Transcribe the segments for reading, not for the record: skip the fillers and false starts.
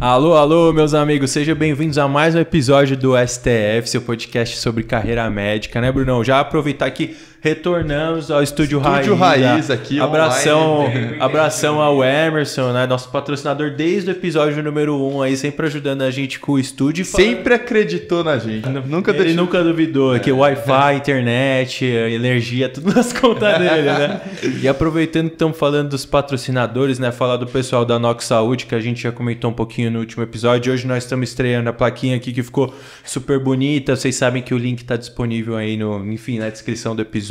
Alô, alô, meus amigos, sejam bem-vindos a mais um episódio do STF, seu podcast sobre carreira médica, né, Brunão? Já aproveitar que retornamos ao Estúdio Raiz aqui, abração ao Emerson, né, nosso patrocinador desde o episódio número 1 aí, sempre ajudando a gente com o estúdio. Sempre acreditou na gente, Ele nunca duvidou que o Wi-Fi, internet, energia, tudo nas contas dele, né? E aproveitando que estamos falando dos patrocinadores, né, falar do pessoal da Nox Saúde, que a gente já comentou um pouquinho no último episódio. Hoje nós estamos estreando a plaquinha aqui que ficou super bonita. Vocês sabem que o link está disponível aí na descrição do episódio,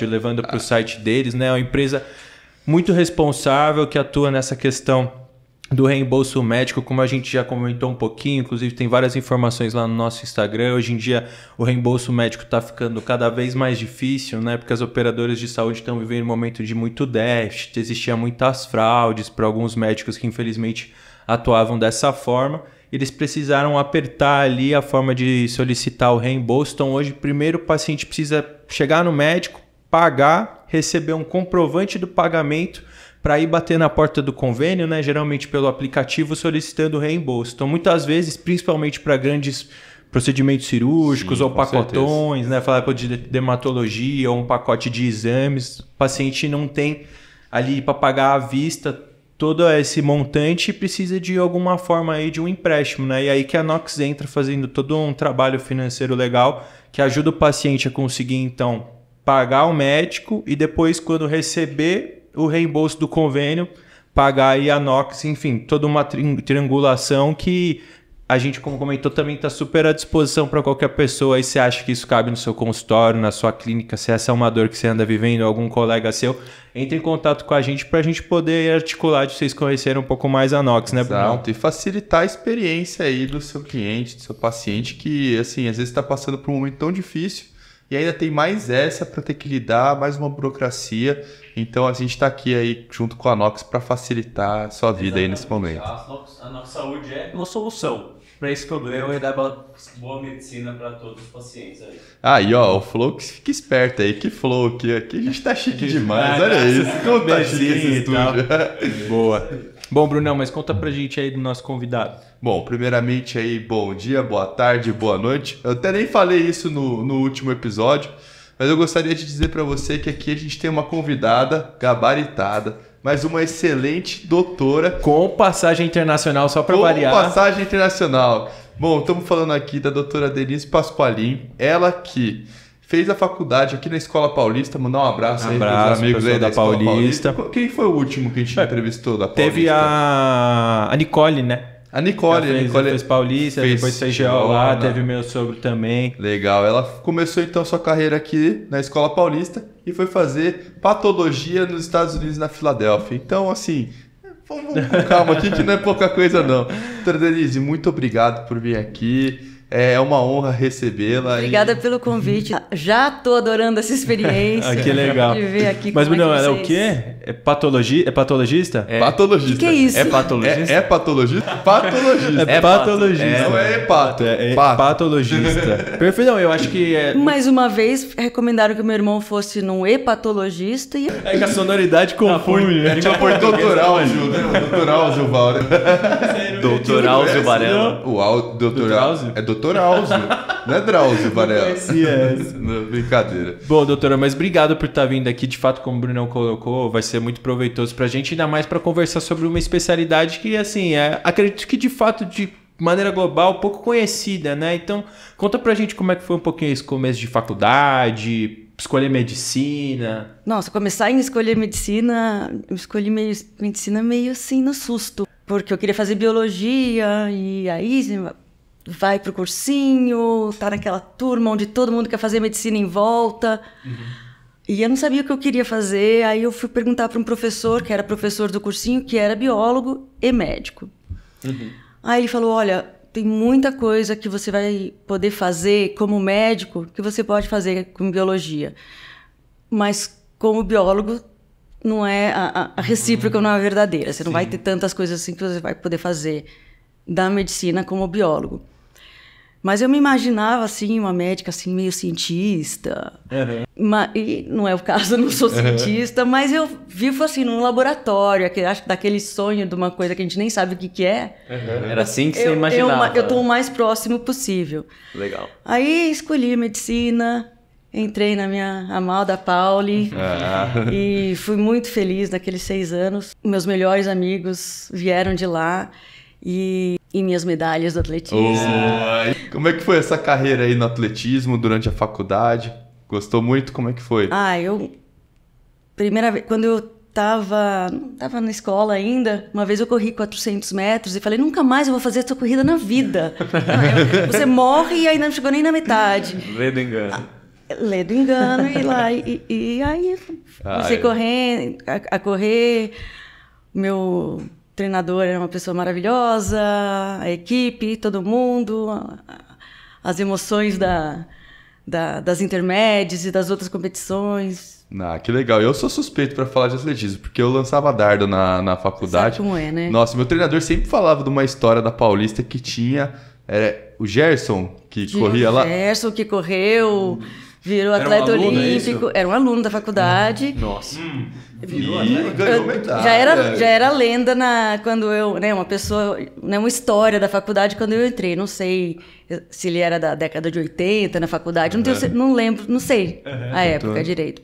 levando para o site deles, né? É uma empresa muito responsável que atua nessa questão do reembolso médico, como a gente já comentou um pouquinho, inclusive tem várias informações lá no nosso Instagram. Hoje em dia o reembolso médico está ficando cada vez mais difícil, né? Porque as operadoras de saúde estão vivendo um momento de muito déficit, existiam muitas fraudes para alguns médicos que infelizmente atuavam dessa forma. Eles precisaram apertar ali a forma de solicitar o reembolso. Então hoje primeiro o paciente precisa chegar no médico, pagar, receber um comprovante do pagamento para ir bater na porta do convênio, né? Geralmente pelo aplicativo, solicitando o reembolso. Então muitas vezes, principalmente para grandes procedimentos cirúrgicos, sim, ou pacotões, né? Falar de dermatologia ou um pacote de exames, o paciente não tem ali para pagar à vista todo esse montante e precisa de alguma forma aí de um empréstimo, né? E aí que a Nox entra fazendo todo um trabalho financeiro legal que ajuda o paciente a conseguir, então, pagar o médico e depois, quando receber o reembolso do convênio, pagar aí a Nox, enfim, toda uma triangulação que a gente, como comentou, também está super à disposição para qualquer pessoa. Aí você acha que isso cabe no seu consultório, na sua clínica, se essa é uma dor que você anda vivendo, algum colega seu, entre em contato com a gente para a gente poder articular de vocês conhecerem um pouco mais a Nox, né, Bruno? Exato, e facilitar a experiência aí do seu cliente, do seu paciente, que, assim, às vezes está passando por um momento tão difícil e ainda tem mais essa para ter que lidar, mais uma burocracia. Então a gente está aqui aí junto com a Nox para facilitar a sua vida. Exatamente. Aí nesse momento. A Nox Saúde é uma solução para esse problema e dar boa medicina para todos os pacientes aí. Aí, ó, o Flow que fica esperto aí. Que Flow aqui a gente tá chique demais. Olha isso, como tá chique esse estúdio. Boa. Bom, Brunão, mas conta pra gente aí do nosso convidado. Bom, primeiramente aí, bom dia, boa tarde, boa noite. Eu até nem falei isso no último episódio, mas eu gostaria de dizer para você que aqui a gente tem uma convidada gabaritada, mas uma excelente doutora. Com passagem internacional, só para variar. Com passagem internacional. Bom, estamos falando aqui da doutora Denise Pasqualin, ela que fez a faculdade aqui na Escola Paulista. Mandar um abraço aí para os amigos aí da Paulista. Quem foi o último que a gente entrevistou da Paulista? Teve a Nicole, né? A Nicole fez Paulista, depois fez CGO lá, teve meu sogro também. Legal, ela começou então sua carreira aqui na Escola Paulista e foi fazer patologia nos Estados Unidos, na Filadélfia. Então, assim, vamos com calma aqui que não é pouca coisa não. Doutora Denise, muito obrigado por vir aqui. É uma honra recebê-la. Obrigada pelo convite. Já tô adorando essa experiência. Que legal. De ver aqui. Mas, Bruno, ela é o quê? É patologista? Patologista. O que é isso? É patologista? É patologista? Patologista. É patologista. Não é hepato. É patologista. Perfeito. Não, eu acho que é... Mais uma vez, recomendaram que o meu irmão fosse num hepatologista e... É que a sonoridade confunde. É tipo por doutoral, Gil, né? Doutoral, Gilval. Doutoral Gil Varela. O doutoral. É doutor Áuzio, não é Drauzio Varela. Não, brincadeira. Bom, doutora, mas obrigado por estar vindo aqui. De fato, como o Brunão colocou, vai ser muito proveitoso pra gente, ainda mais para conversar sobre uma especialidade que, assim, acredito que de fato, de maneira global, pouco conhecida, né? Então, conta pra gente como é que foi um pouquinho esse começo de faculdade, escolher medicina. Nossa, começar em escolher medicina, eu escolhi medicina meio assim no susto, porque eu queria fazer biologia e aí... vai pro cursinho, tá naquela turma onde todo mundo quer fazer medicina em volta. Uhum. E eu não sabia o que eu queria fazer. Aí eu fui perguntar para um professor, que era professor do cursinho, que era biólogo e médico. Uhum. Aí ele falou, olha, tem muita coisa que você vai poder fazer como médico que você pode fazer com biologia. Mas como biólogo, não é a recíproca não é verdadeira. Você não vai ter tantas coisas assim que você vai poder fazer da medicina como biólogo. Mas eu me imaginava, assim, uma médica, assim, meio cientista. E não é o caso, eu não sou cientista, mas eu vivo, assim, num laboratório, acho que daquele sonho de uma coisa que a gente nem sabe o que é. Era assim que você imaginava? Eu estou o mais próximo possível. Legal. Aí escolhi medicina, entrei na minha Amalda Pauli e fui muito feliz naqueles 6 anos. Meus melhores amigos vieram de lá e minhas medalhas do atletismo. Como é que foi essa carreira aí no atletismo durante a faculdade? Gostou muito? Como é que foi? Primeira vez, quando eu não tava na escola ainda, uma vez eu corri 400 metros e falei, nunca mais eu vou fazer essa corrida na vida. Você morre e ainda não chegou nem na metade. Lê do engano. Lê do engano e lá. E aí comecei a correr. Meu treinador era uma pessoa maravilhosa, a equipe, todo mundo, as emoções das intermédias e das outras competições. Que legal. Eu sou suspeito pra falar de atletismo, porque eu lançava dardo na faculdade. Sabe como é, né? Nossa, meu treinador sempre falava de uma história da Paulista que tinha... Era o Gerson, que corria lá. O Gerson, que correu, virou atleta olímpico. Era um aluno da faculdade. Nossa. Ganhou medalha. Já era lenda quando eu, né, uma pessoa, né, uma história da faculdade quando eu entrei. Não sei se ele era da década de 80 na faculdade, não lembro, não sei a época direito.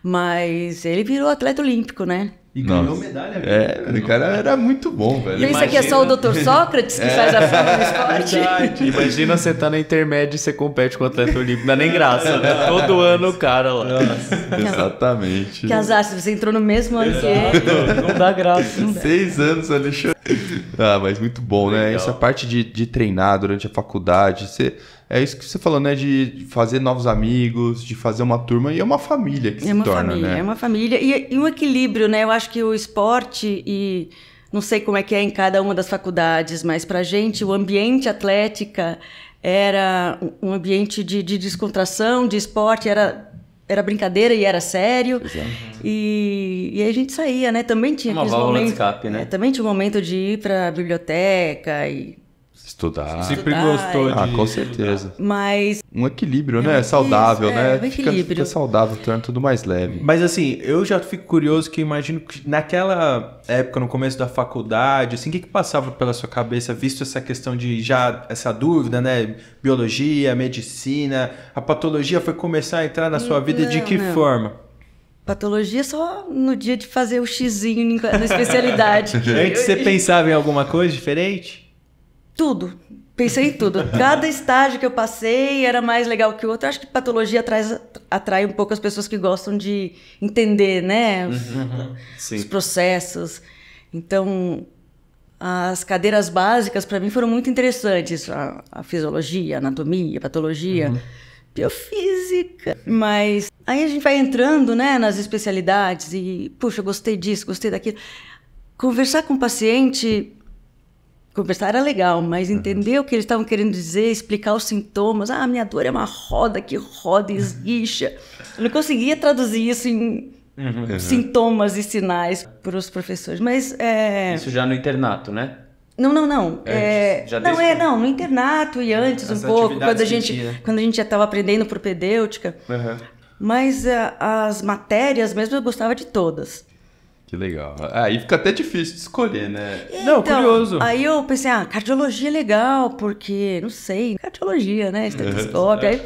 Mas ele virou atleta olímpico, né? E ganhou medalha. O cara era muito bom, velho. Pensa que é só o Dr. Sócrates que faz a fama no esporte? Verdade. Imagina você tá na intermédia e você compete com o atleta olímpico. Não dá nem graça, né? Todo ano o cara lá. Exatamente. Que azar, se você entrou no mesmo ano que ele. Não dá graça. Não dá. 6 anos, Alexandre. Mas muito bom, né? Legal. Essa parte de treinar durante a faculdade. É isso que você falou, né? De fazer novos amigos, de fazer uma turma e é uma família que se torna, né? É uma família e um equilíbrio, né? Eu acho que o esporte e não sei como é que é em cada uma das faculdades, mas pra gente o ambiente atlética era um ambiente de descontração, de esporte, era brincadeira e era sério. E a gente saía, né? Também tinha uma válvula de escape, né? Também tinha um momento de ir pra biblioteca e estudar. Sempre gostou de... com certeza. Mas... Um equilíbrio, né? Saudável, né? Um equilíbrio. Fica saudável, torna tudo mais leve. Mas assim, eu já fico curioso que imagino que naquela época, no começo da faculdade, assim, o que passava pela sua cabeça, visto essa questão de já, essa dúvida, né? Biologia, medicina, a patologia foi começar a entrar na sua vida de que forma? Patologia só no dia de fazer o xizinho na especialidade. Antes você pensava em alguma coisa diferente? Tudo. Pensei em tudo. Cada estágio que eu passei era mais legal que o outro. Acho que patologia atrai um pouco as pessoas que gostam de entender, né? Os processos. Então, as cadeiras básicas para mim foram muito interessantes. A fisiologia, a anatomia, a patologia, biofísica. Mas aí a gente vai entrando, né, nas especialidades e, puxa, gostei disso, gostei daquilo. Conversar com o paciente... Conversar era legal, mas entender o que eles estavam querendo dizer, explicar os sintomas. Minha dor é uma roda que roda e esguicha. Eu não conseguia traduzir isso em sintomas e sinais para os professores. Mas isso já no internato, né? Não. No internato e antes um pouco, quando a gente já estava aprendendo propedêutica. Mas as matérias mesmo eu gostava de todas. Que legal. Aí fica até difícil de escolher, né? Não, curioso. Aí eu pensei, cardiologia é legal, porque, não sei, cardiologia, né? Estetoscópio.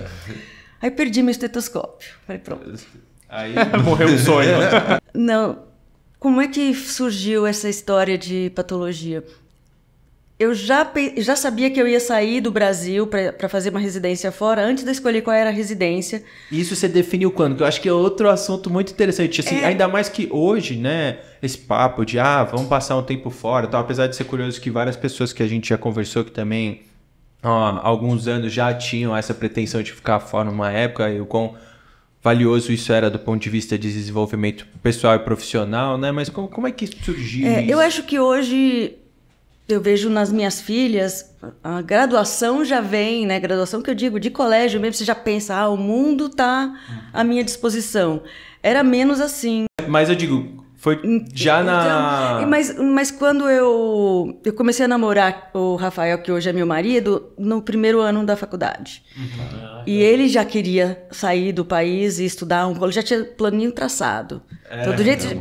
Aí perdi meu estetoscópio. Falei, pronto. Aí morreu o sonho. Não. Como é que surgiu essa história de patologia? Eu já sabia que eu ia sair do Brasil para fazer uma residência fora, antes de escolher qual era a residência. Isso você definiu quando? Que eu acho que é outro assunto muito interessante. Assim, ainda mais que hoje, né, esse papo de, vamos passar um tempo fora, tal, apesar de ser curioso que várias pessoas que a gente já conversou que também há alguns anos já tinham essa pretensão de ficar fora numa época, e o quão valioso isso era do ponto de vista de desenvolvimento pessoal e profissional, né? Mas como é que surgiu isso? Eu acho que hoje... Eu vejo nas minhas filhas, a graduação já vem, né? Graduação que eu digo, de colégio mesmo, você já pensa, o mundo está à minha disposição. Era menos assim. Mas eu digo, Foi já na... Mas quando eu comecei a namorar o Rafael, que hoje é meu marido, no primeiro ano da faculdade. E ele já queria sair do país e estudar já tinha planinho traçado. Então,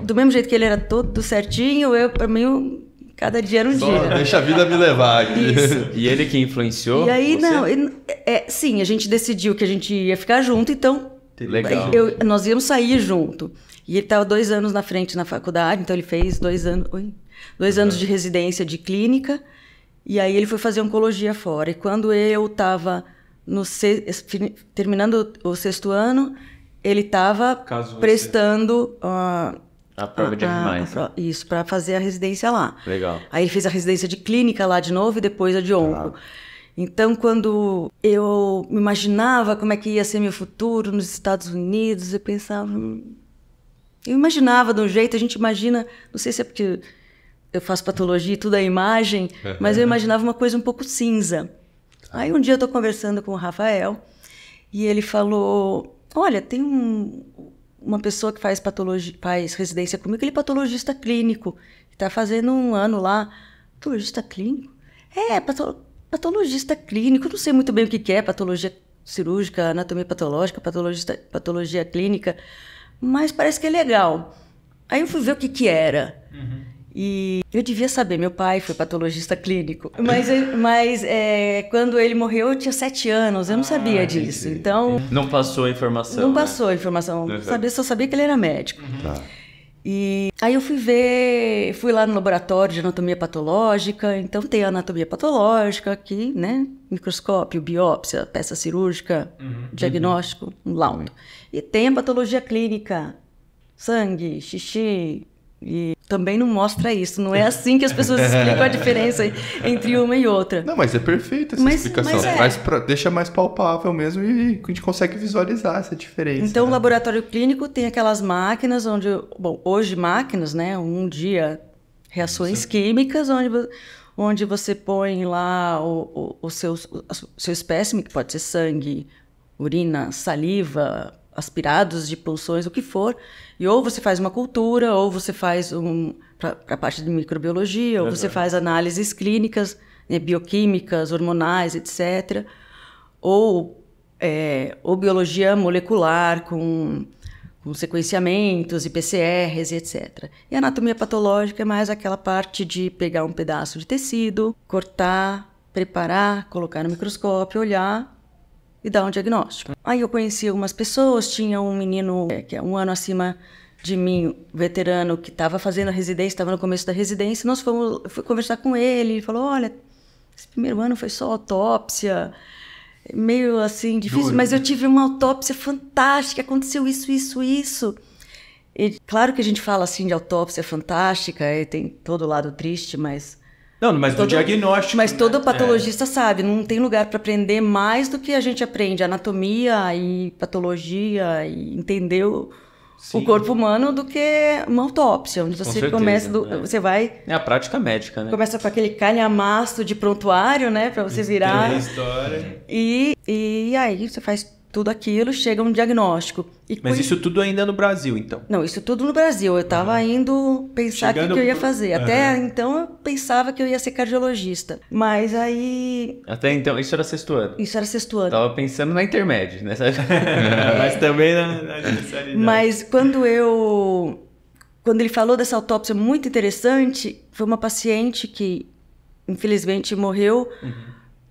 do mesmo jeito que ele era todo certinho, para mim, cada dia era um dia. Deixa a vida me levar aqui. Isso. E ele que influenciou? E aí, você? sim, a gente decidiu que a gente ia ficar junto, então Legal. nós íamos sair junto. E ele estava 2 anos na frente na faculdade, então ele fez 2 anos, 2 anos de residência de clínica, e aí ele foi fazer oncologia fora. E quando eu estava terminando o 6º ano, ele estava prestando a prova de R+. Isso, para fazer a residência lá. Legal. Aí ele fez a residência de clínica lá de novo e depois a de onco. Então, quando eu imaginava como é que ia ser meu futuro nos Estados Unidos, eu pensava... Eu imaginava de um jeito, a gente imagina... Não sei se é porque eu faço patologia e tudo é imagem, mas eu imaginava uma coisa um pouco cinza. Aí um dia eu estou conversando com o Rafael e ele falou... Olha, tem uma pessoa que faz residência comigo, ele é patologista clínico, que está fazendo 1 ano lá. Patologista clínico? Patologista clínico, eu não sei muito bem o que é, patologia cirúrgica, anatomia patológica, patologia clínica, mas parece que é legal. Aí eu fui ver o que era. E eu devia saber, meu pai foi patologista clínico, mas quando ele morreu eu tinha 7 anos, eu não sabia disso, então... Não passou a informação. Não passou a informação, só sabia que ele era médico. E aí eu fui lá no laboratório de anatomia patológica, então tem a anatomia patológica aqui, né? Microscópio, biópsia, peça cirúrgica, diagnóstico, um laudo. E tem a patologia clínica, sangue, xixi, e também não mostra isso. Não é assim que as pessoas explicam a diferença entre uma e outra. Não, mas é perfeita essa explicação. Deixa mais palpável mesmo e a gente consegue visualizar essa diferença. Então, o laboratório clínico tem aquelas máquinas onde... Bom, hoje máquinas, né? Um dia, reações químicas, onde você põe lá o seu espécime, que pode ser sangue, urina, saliva, aspirados de pulsões, o que for, e ou você faz uma cultura, ou você faz para a parte de microbiologia, ou você faz análises clínicas, né, bioquímicas, hormonais, etc. Ou biologia molecular com sequenciamentos e PCRs, etc. E a anatomia patológica é mais aquela parte de pegar um pedaço de tecido, cortar, preparar, colocar no microscópio, olhar e dar um diagnóstico. Aí eu conheci algumas pessoas, tinha um menino que é 1 ano acima de mim, veterano, que estava fazendo a residência, estava no começo da residência, eu fui conversar com ele, ele falou, olha, esse primeiro ano foi só autópsia, meio assim, difícil, mas eu tive uma autópsia fantástica, aconteceu isso. E, claro que a gente fala assim de autópsia fantástica, tem todo o lado triste, mas... Não, mas do diagnóstico. Mas todo patologista sabe, não tem lugar para aprender mais do que a gente aprende anatomia e patologia e entender o corpo humano do que uma autópsia, onde você começa, você vai... É a prática médica, né? Começa com aquele calhamaço de prontuário, né, para você virar. Tem a história. E aí você faz tudo aquilo, chega um diagnóstico. Mas isso tudo ainda no Brasil, então? Não, isso tudo no Brasil. Eu estava indo pensar o que eu ia fazer. Até então eu pensava que eu ia ser cardiologista. Mas aí... Até então, isso era 6º ano? Isso era 6º ano. Tava pensando na intermédia, né? Mas também na especialidade. Mas quando ele falou dessa autópsia muito interessante, foi uma paciente que infelizmente morreu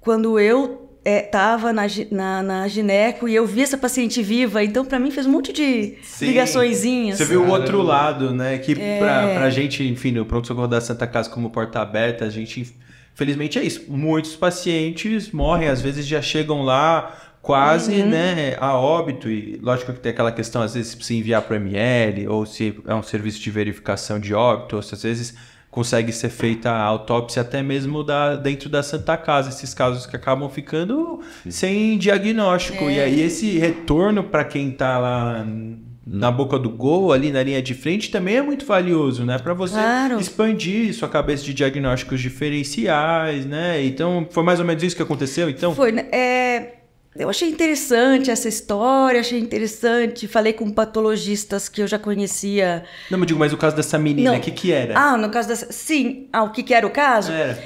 quando eu estava na gineco e eu vi essa paciente viva, então para mim fez um monte de ligaçõezinhas. Você viu o outro lado, né? Que pra gente, enfim, no pronto-socorro da Santa Casa como porta aberta, a gente, infelizmente é isso. Muitos pacientes morrem, às vezes já chegam lá quase, né, a óbito, e lógico que tem aquela questão, às vezes, se precisa enviar para ML, ou se é um serviço de verificação de óbito, ou se às vezes consegue ser feita a autópsia até mesmo dentro da Santa Casa, esses casos que acabam ficando sem diagnóstico. E aí esse retorno para quem está lá na boca do gol, ali na linha de frente, também é muito valioso, né? Para você expandir sua cabeça de diagnósticos diferenciais, né? Então, foi mais ou menos isso que aconteceu, então? Foi, né? Eu achei interessante essa história, achei interessante. Falei com patologistas que eu já conhecia. Não, mas digo, mas o caso dessa menina, Não. o que era? Ah, no caso dessa... Sim. Ah, o que era o caso? Era.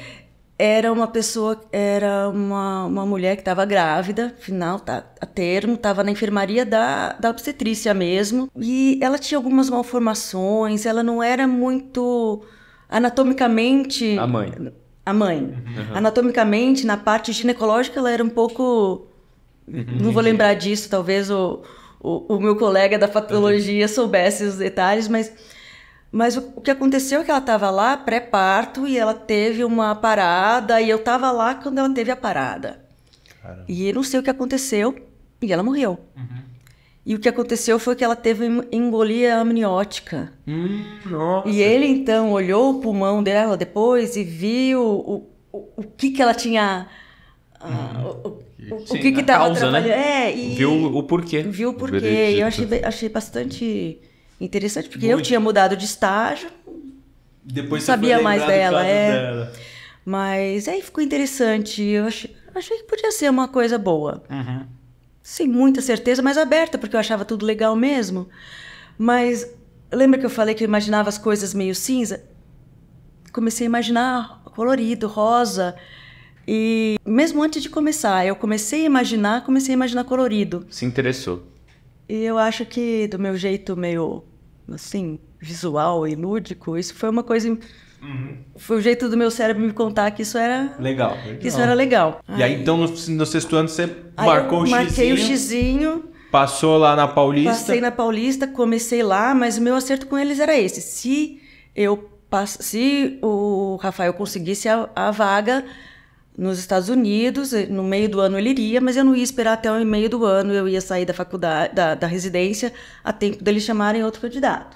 Era uma pessoa, era uma mulher que estava grávida, final, tá, a termo, estava na enfermaria da obstetrícia mesmo. E ela tinha algumas malformações, ela não era muito anatomicamente... A mãe. A mãe. Anatomicamente, na parte ginecológica, ela era um pouco... Não vou lembrar disso, talvez o meu colega da patologia soubesse os detalhes, mas o que aconteceu é que ela estava lá pré-parto e ela teve uma parada e eu estava lá quando ela teve a parada. Caramba. E eu não sei o que aconteceu e ela morreu. E o que aconteceu foi que ela teve embolia amniótica. Nossa. E ele então olhou o pulmão dela depois e viu o que ela tinha... o que estava atrapalhando. Né? Viu o porquê. Viu o porquê. E eu achei bastante interessante, porque eu tinha mudado de estágio, depois não sabia mais dela. Mas aí ficou interessante. Eu achei que podia ser uma coisa boa. Sem muita certeza, mas aberta, porque eu achava tudo legal mesmo. Mas lembra que eu falei que eu imaginava as coisas meio cinza? Comecei a imaginar colorido, rosa. E mesmo antes de começar, eu comecei a imaginar colorido. Se interessou. E eu acho que do meu jeito meio, assim, visual e lúdico, isso foi uma coisa... Foi o jeito do meu cérebro me contar que isso era... Legal. Que isso era legal. E aí, então, no sexto ano, você marcou o xizinho. Marquei o xizinho. Passou lá na Paulista. Passei na Paulista, comecei lá, mas o meu acerto com eles era esse. Se o Rafael conseguisse a vaga nos Estados Unidos, no meio do ano ele iria, mas eu não ia esperar até o meio do ano, eu ia sair da faculdade, da residência, a tempo deles chamarem outro candidato.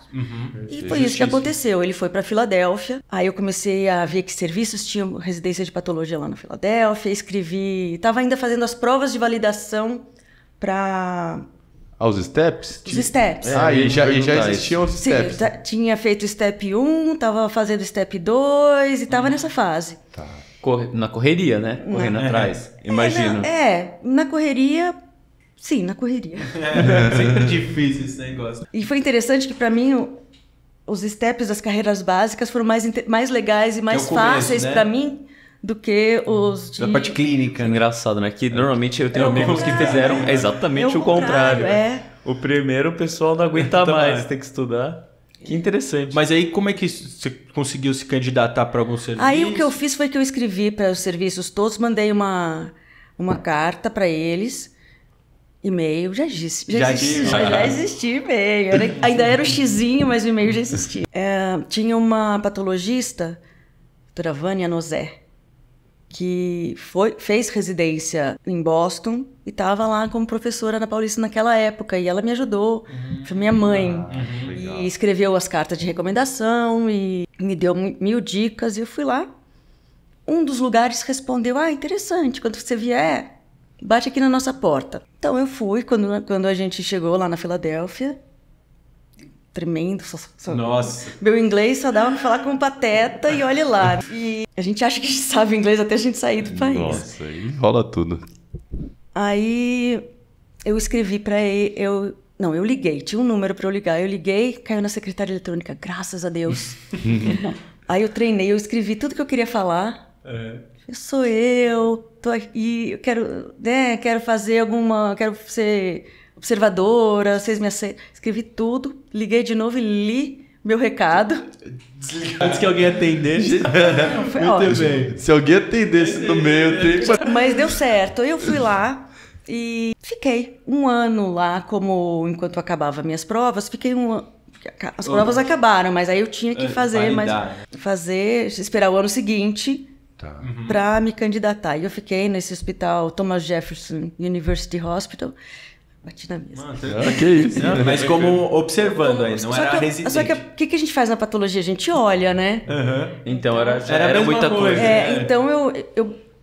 E foi isso que aconteceu. Ele foi para Filadélfia, aí eu comecei a ver que serviços tinham residência de patologia lá na Filadélfia, escrevi, estava ainda fazendo as provas de validação para... Os steps? Os steps. E já existiam os steps. Sim, tinha feito step 1, estava fazendo step 2 e estava nessa fase. Tá. Na correria, né? Correndo atrás. Imagino. Na correria... Sim, na correria. Sempre difícil esse negócio. E foi interessante que, para mim, os steps das carreiras básicas foram mais legais e mais fáceis, né, para mim do que os da parte clínica. Engraçado, né? Que normalmente eu tenho amigos que fizeram exatamente o contrário. O primeiro o pessoal não aguenta mais, tem que estudar. Que interessante. Mas aí como é que você conseguiu se candidatar para algum serviço? Aí o que eu fiz foi que eu escrevi para os serviços todos, mandei uma carta para eles, e-mail, já existia e-mail. Ainda era o xizinho, mas o e-mail já existia. Tinha uma patologista, doutora Vânia Nozé, que fez residência em Boston e estava lá como professora na Paulista naquela época. E ela me ajudou, foi minha mãe. E escreveu as cartas de recomendação e me deu 1000 dicas. E eu fui lá. Um dos lugares respondeu, interessante, quando você vier, bate aqui na nossa porta. Então eu fui, quando a gente chegou lá na Filadélfia, tremendo. Nossa. Meu inglês só dava pra falar com um pateta e olha lá. E a gente acha que a gente sabe inglês até a gente sair do país. Nossa, aí rola tudo. Aí eu escrevi pra ele, eu liguei, tinha um número pra eu ligar. Eu liguei, caiu na secretária eletrônica, graças a Deus. Aí eu treinei, eu escrevi tudo que eu queria falar. Sou eu, tô aqui, eu quero fazer quero ser observadora, vocês me aceitam. Escrevi tudo, liguei de novo e li meu recado. Antes que alguém atendesse. Foi ótimo. Bem. Se alguém atendesse no meio... Mas deu certo. Eu fui lá e fiquei um ano lá, enquanto acabava minhas provas, fiquei um ano. As provas acabaram, mas aí eu tinha que esperar o ano seguinte para me candidatar. E eu fiquei nesse hospital, Thomas Jefferson University Hospital. Bati na mesa. Que isso. Mas como observando aí, não era residente. Só que o que a gente faz na patologia? A gente olha, né? Então era muita coisa. Então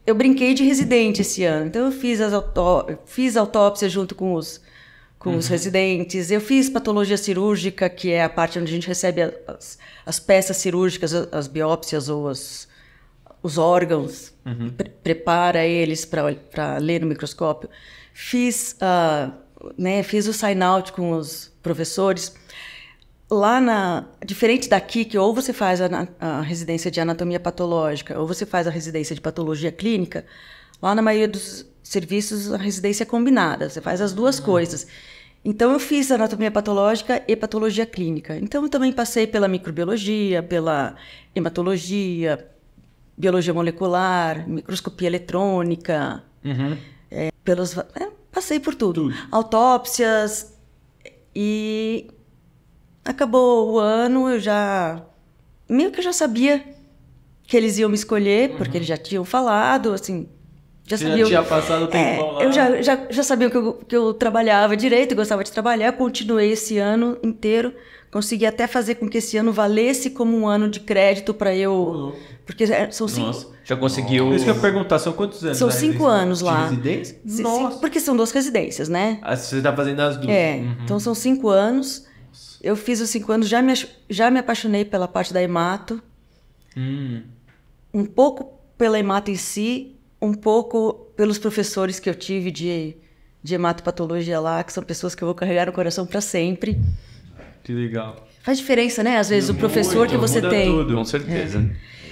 eu brinquei de residente esse ano. Então eu fiz autópsia junto com os residentes. Eu fiz patologia cirúrgica, que é a parte onde a gente recebe as peças cirúrgicas, as biópsias ou os órgãos, prepara eles para ler no microscópio. Fiz o sign-out com os professores. Lá, diferente daqui, que ou você faz a residência de anatomia patológica ou você faz a residência de patologia clínica, lá na maioria dos serviços a residência é combinada, você faz as duas coisas. Então eu fiz anatomia patológica e patologia clínica. Então eu também passei pela microbiologia, pela hematologia, biologia molecular, microscopia eletrônica, passei por tudo. Autópsias, e acabou o ano, meio que eu já sabia que eles iam me escolher, porque eles já tinham falado, assim, já tinha passado o tempão lá. Eu já sabia que eu trabalhava direito, gostava de trabalhar, continuei esse ano inteiro, consegui até fazer com que esse ano valesse como um ano de crédito para eu... Porque são 5... Nossa, já conseguiu... Isso que eu ia perguntar, são quantos anos? São 5 anos lá. De residência? Nossa. Porque são 2 residências, né? Você está fazendo as 2. Então são 5 anos. Eu fiz os 5 anos, já me apaixonei pela parte da hemato. Um pouco pela hemato em si, um pouco pelos professores que eu tive de hematopatologia lá, que são pessoas que eu vou carregar no coração para sempre. Que legal. Faz diferença, né? Às vezes o professor que você tem. Tudo, com certeza.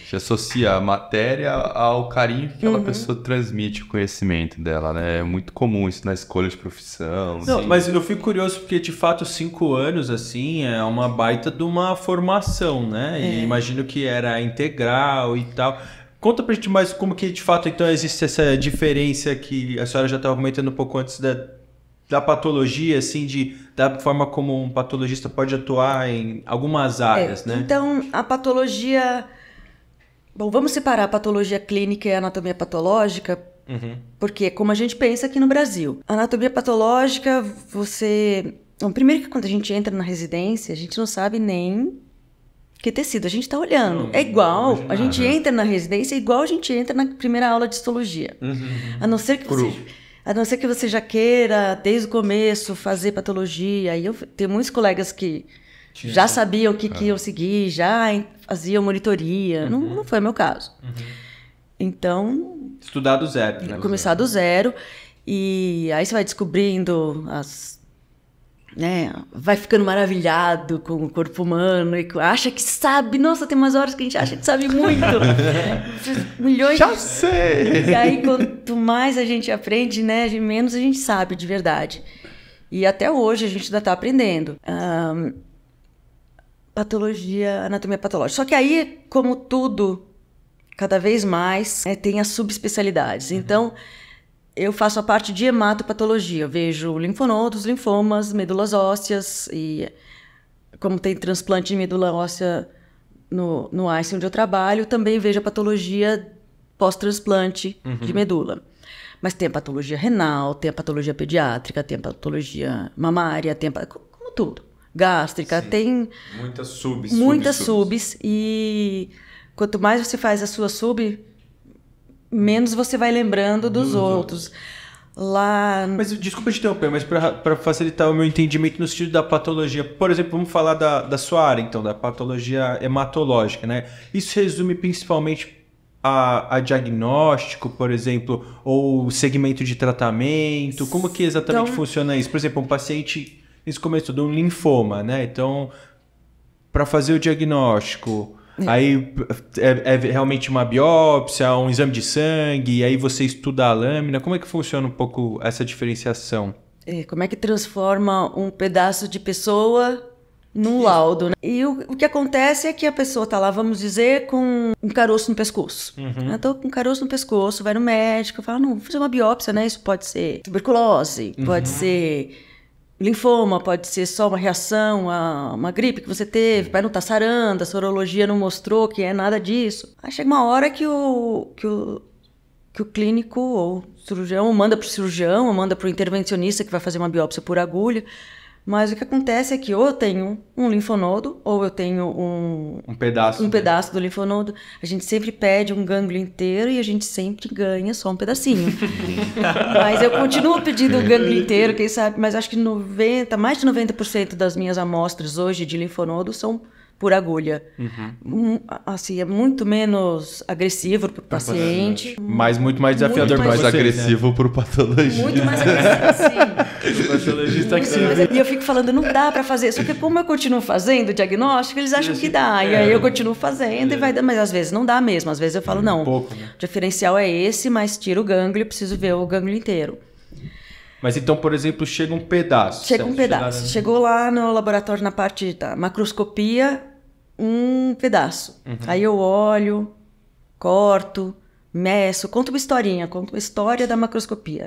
Te associa a matéria ao carinho que aquela pessoa transmite o conhecimento dela, né? É muito comum isso na escolha de profissão. Não, mas eu fico curioso porque, de fato, 5 anos, assim, é uma baita de uma formação, né? E imagino que era integral e tal. Conta pra gente mais como que, de fato, então, existe essa diferença que a senhora já estava comentando um pouco antes da patologia, assim, da forma como um patologista pode atuar em algumas áreas, né? Então, a patologia... Bom, vamos separar a patologia clínica e a anatomia patológica, porque como a gente pensa aqui no Brasil. A anatomia patológica, Bom, primeiro que quando a gente entra na residência, a gente não sabe nem que tecido a gente está olhando. É igual, a gente entra na residência, é igual a gente entra na primeira aula de histologia. A não ser que você já queira, desde o começo, fazer patologia. E eu tenho muitos colegas que já sabiam o que iam seguir, já faziam monitoria. Não foi o meu caso. Então... Estudar do zero, né? Começar do zero. E aí você vai descobrindo vai ficando maravilhado com o corpo humano e acha que sabe. Nossa, tem umas horas que a gente acha que sabe muito. Milhões. Já sei! E aí, quanto mais a gente aprende, né, menos a gente sabe de verdade. E até hoje a gente ainda está aprendendo. Patologia, anatomia patológica. Só que aí, como tudo, cada vez mais, tem as subespecialidades. Então, eu faço a parte de hematopatologia. Eu vejo linfonodos, linfomas, medulas ósseas. E como tem transplante de medula óssea no Einstein, onde eu trabalho, também vejo a patologia pós-transplante de medula. Mas tem a patologia renal, tem a patologia pediátrica, tem a patologia mamária, como tudo. Gástrica, tem muitas subs, e quanto mais você faz a sua sub, menos você vai lembrando dos outros. Lá... Mas desculpa te interromper, mas para facilitar o meu entendimento no sentido da patologia, por exemplo, vamos falar da sua área, então, da patologia hematológica, né? Isso resume principalmente a diagnóstico, por exemplo, ou segmento de tratamento? Como que exatamente funciona isso? Por exemplo, um paciente... Isso começou de um linfoma, né? Então, para fazer o diagnóstico, aí é realmente uma biópsia, um exame de sangue, e aí você estuda a lâmina. Como é que funciona um pouco essa diferenciação? Como é que transforma um pedaço de pessoa num laudo, né? E o que acontece é que a pessoa está lá, vamos dizer, com um caroço no pescoço. Estou com um caroço no pescoço, vai no médico, fala, não, vou fazer uma biópsia, né? Isso pode ser tuberculose, pode ser... linfoma, pode ser só uma reação a uma gripe que você teve, vai no saranda, a sorologia não mostrou que é nada disso. Aí chega uma hora que o clínico ou cirurgião manda para o cirurgião, ou manda para o intervencionista que vai fazer uma biópsia por agulha. Mas o que acontece é que ou eu tenho um linfonodo, ou eu tenho um pedaço do linfonodo. A gente sempre pede um gânglio inteiro e a gente sempre ganha só um pedacinho. Mas eu continuo pedindo o gânglio inteiro, quem sabe, mas acho que mais de 90% das minhas amostras hoje de linfonodo são por agulha. Assim, é muito menos agressivo para o paciente. Mas muito mais desafiador para mais vocês, agressivo né? para o patologista. Muito mais agressivo, sim. O patologista que se E eu fico falando, não dá para fazer. Só que como eu continuo fazendo o diagnóstico, eles acham que dá. E aí eu continuo fazendo e vai dar. Mas às vezes não dá mesmo. Às vezes eu falo, não, pouco, né? o diferencial é esse, mas tira o gânglio, eu preciso ver o gânglio inteiro. Mas então, por exemplo, chega um pedaço. Chega um pedaço. Chegou lá no laboratório, na parte da macroscopia, um pedaço. Aí eu olho, corto, meço, conto uma historinha, conto uma história da macroscopia.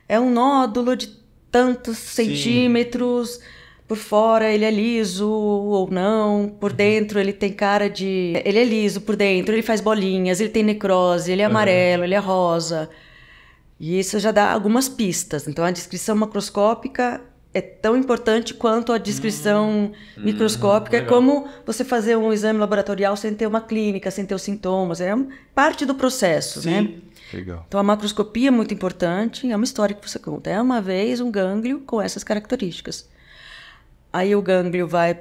É um nódulo de tantos centímetros, por fora ele é liso ou não, por dentro ele tem cara de... Ele é liso por dentro, ele faz bolinhas, ele tem necrose, ele é amarelo, ele é rosa. E isso já dá algumas pistas. Então, a descrição macroscópica é tão importante quanto a descrição microscópica. É como você fazer um exame laboratorial sem ter uma clínica, sem ter os sintomas. É parte do processo, né? Legal. Então, a macroscopia é muito importante. É uma história que você conta. É uma vez um gânglio com essas características. Aí o gânglio vai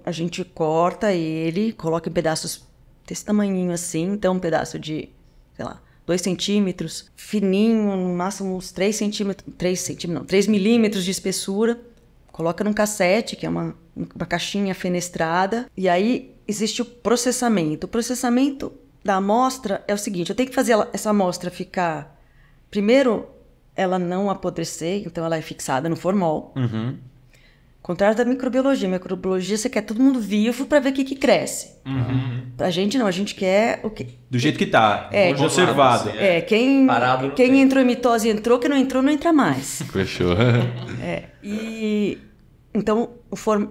a gente corta ele, coloca em pedaços desse tamanhinho assim. Então, um pedaço de, sei lá, 2 centímetros, fininho, no máximo uns 3 milímetros de espessura. Coloca num cassete, que é uma caixinha fenestrada. E aí existe o processamento. O processamento da amostra é o seguinte, eu tenho que fazer essa amostra ficar... Primeiro, ela não apodrecer, então ela é fixada no formol. Contrário da microbiologia. Microbiologia, você quer todo mundo vivo para ver o que cresce. A gente não, a gente quer o que... Do jeito que tá, observado. Quem entrou em mitose entrou, quem não entrou, não entra mais. Fechou. Então,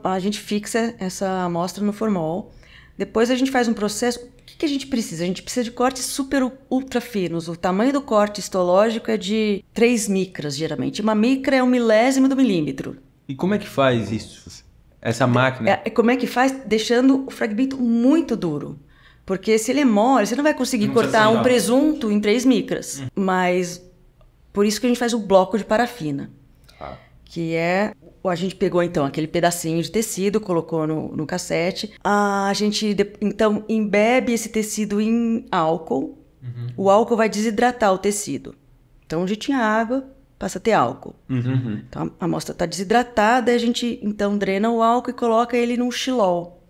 a gente fixa essa amostra no formol. Depois a gente faz um processo... O que a gente precisa? A gente precisa de cortes super ultra finos. O tamanho do corte histológico é de 3 micras, geralmente. Uma micra é 1/1000 do milímetro. E como é que faz isso? Essa máquina? Como é que faz? Deixando o fragmento muito duro. Porque se ele é mole, você não vai conseguir cortar um presunto em 3 micras. Mas por isso que a gente faz o bloco de parafina. Que é... A gente pegou, então, aquele pedacinho de tecido, colocou no cassete. A gente, então, embebe esse tecido em álcool. O álcool vai desidratar o tecido. Então, onde tinha água, passa a ter álcool. Então, a amostra está desidratada, a gente, então, drena o álcool e coloca ele num xilol.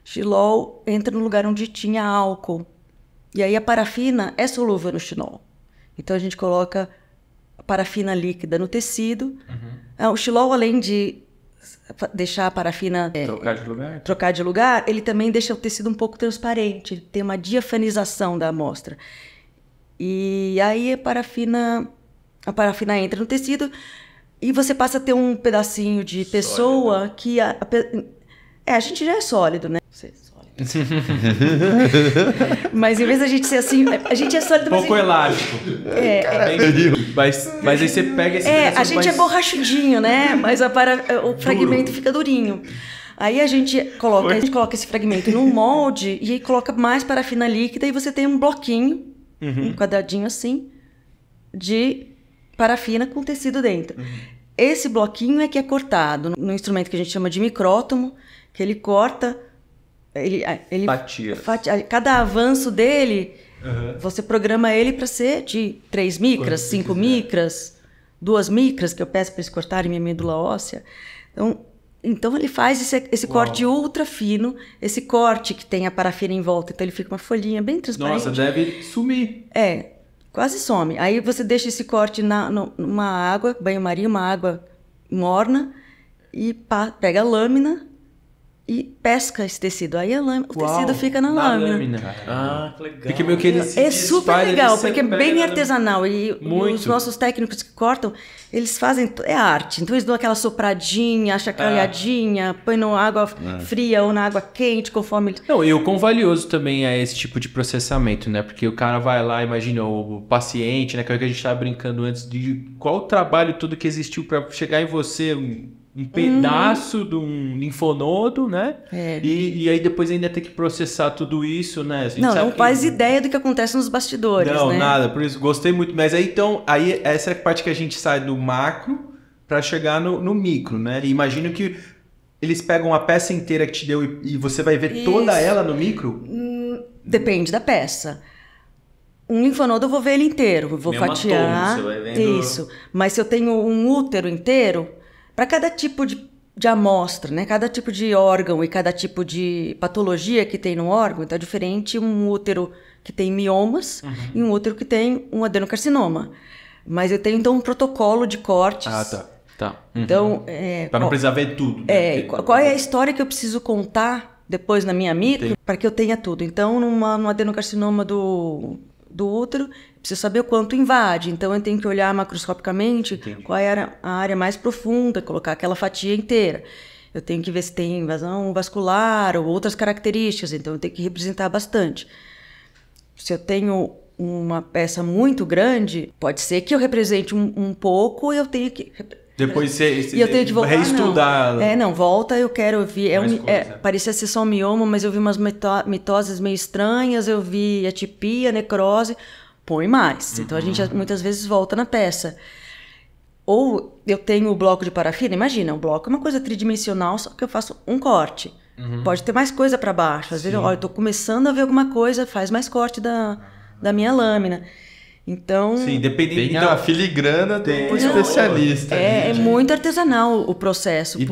Xilol entra no lugar onde tinha álcool. E aí a parafina é solúvel no xilol. Então, a gente coloca a parafina líquida no tecido. O xilol, além de deixar a parafina... trocar de lugar, ele também deixa o tecido um pouco transparente. Ele tem uma diafanização da amostra. E aí a parafina entra no tecido e você passa a ter um pedacinho de pessoa sólido. Que... a gente já é sólido, né? Você é sólido. Mas em vez da gente ser assim, a gente é sólido, mas... Pouco elástico. Mas aí você pega esse... a gente é borrachudinho, né? Mas o fragmento fica durinho. Aí a gente coloca esse fragmento num molde e aí coloca mais parafina líquida e você tem um bloquinho, um quadradinho assim, de parafina com tecido dentro. Esse bloquinho é que é cortado no instrumento que a gente chama de micrótomo, que ele corta... Cada avanço dele, você programa ele para ser de 3 micras, 5 micras, 2 micras, que eu peço para eles cortarem minha medula óssea. Então ele faz esse corte ultra fino, esse corte que tem a parafina em volta, então ele fica uma folhinha bem transparente. Nossa, deve sumir. Quase some. Aí você deixa esse corte numa água, banho-maria, uma água morna, e pega a lâmina e pesca esse tecido. Aí o tecido fica na lâmina. Que legal. Porque meio que ele é super legal, porque é bem artesanal. E os nossos técnicos que cortam, eles fazem... É arte. Então eles dão aquela sopradinha, chacoalhadinha, põe na água fria ou na água quente, conforme... Não, e o quão valioso também é esse tipo de processamento, né? Porque o cara vai lá, imagina o paciente, né? Que é o que a gente estava brincando antes, de qual o trabalho todo que existiu para chegar em você... Um pedaço de um linfonodo, né? E aí depois ainda tem que processar tudo isso, né? Não faz ideia do que acontece nos bastidores, não, né? Nada, por isso gostei muito. Mas aí essa é a parte que a gente sai do macro para chegar no micro, né? E imagino que Eles pegam a peça inteira que te deu e você vai ver toda ela no micro? Depende da peça. Um linfonodo eu vou ver ele inteiro, vou fatiar. Você vai vendo... Isso. Mas se eu tenho um útero inteiro, para cada tipo de amostra, né? Cada tipo de órgão e cada tipo de patologia que tem no órgão, então é diferente um útero que tem miomas e um útero que tem um adenocarcinoma. Mas eu tenho, então, um protocolo de cortes. Tá. Então, para não precisar ver tudo. Qual é a história que eu preciso contar depois na minha micro para que eu tenha tudo? Então, no adenocarcinoma do útero, preciso saber o quanto invade. Então, eu tenho que olhar macroscopicamente qual é a área mais profunda, colocar aquela fatia inteira. Eu tenho que ver se tem invasão vascular ou outras características. Então, eu tenho que representar bastante. Se eu tenho uma peça muito grande, pode ser que eu represente um pouco e eu tenho que... Depois você eu tenho que voltar, reestudar. Não, volta, eu quero ver. Parecia ser só um mioma, mas eu vi umas mitoses meio estranhas, eu vi atipia, necrose, põe mais. Então a gente muitas vezes volta na peça. Ou eu tenho o bloco de parafina, imagina, o bloco é uma coisa tridimensional, só que eu faço um corte. Pode ter mais coisa para baixo. Às vezes, olha, eu tô começando a ver alguma coisa, faz mais corte da minha lâmina. Então, sim, dependendo da a filigrana do especialista. É muito artesanal o processo. E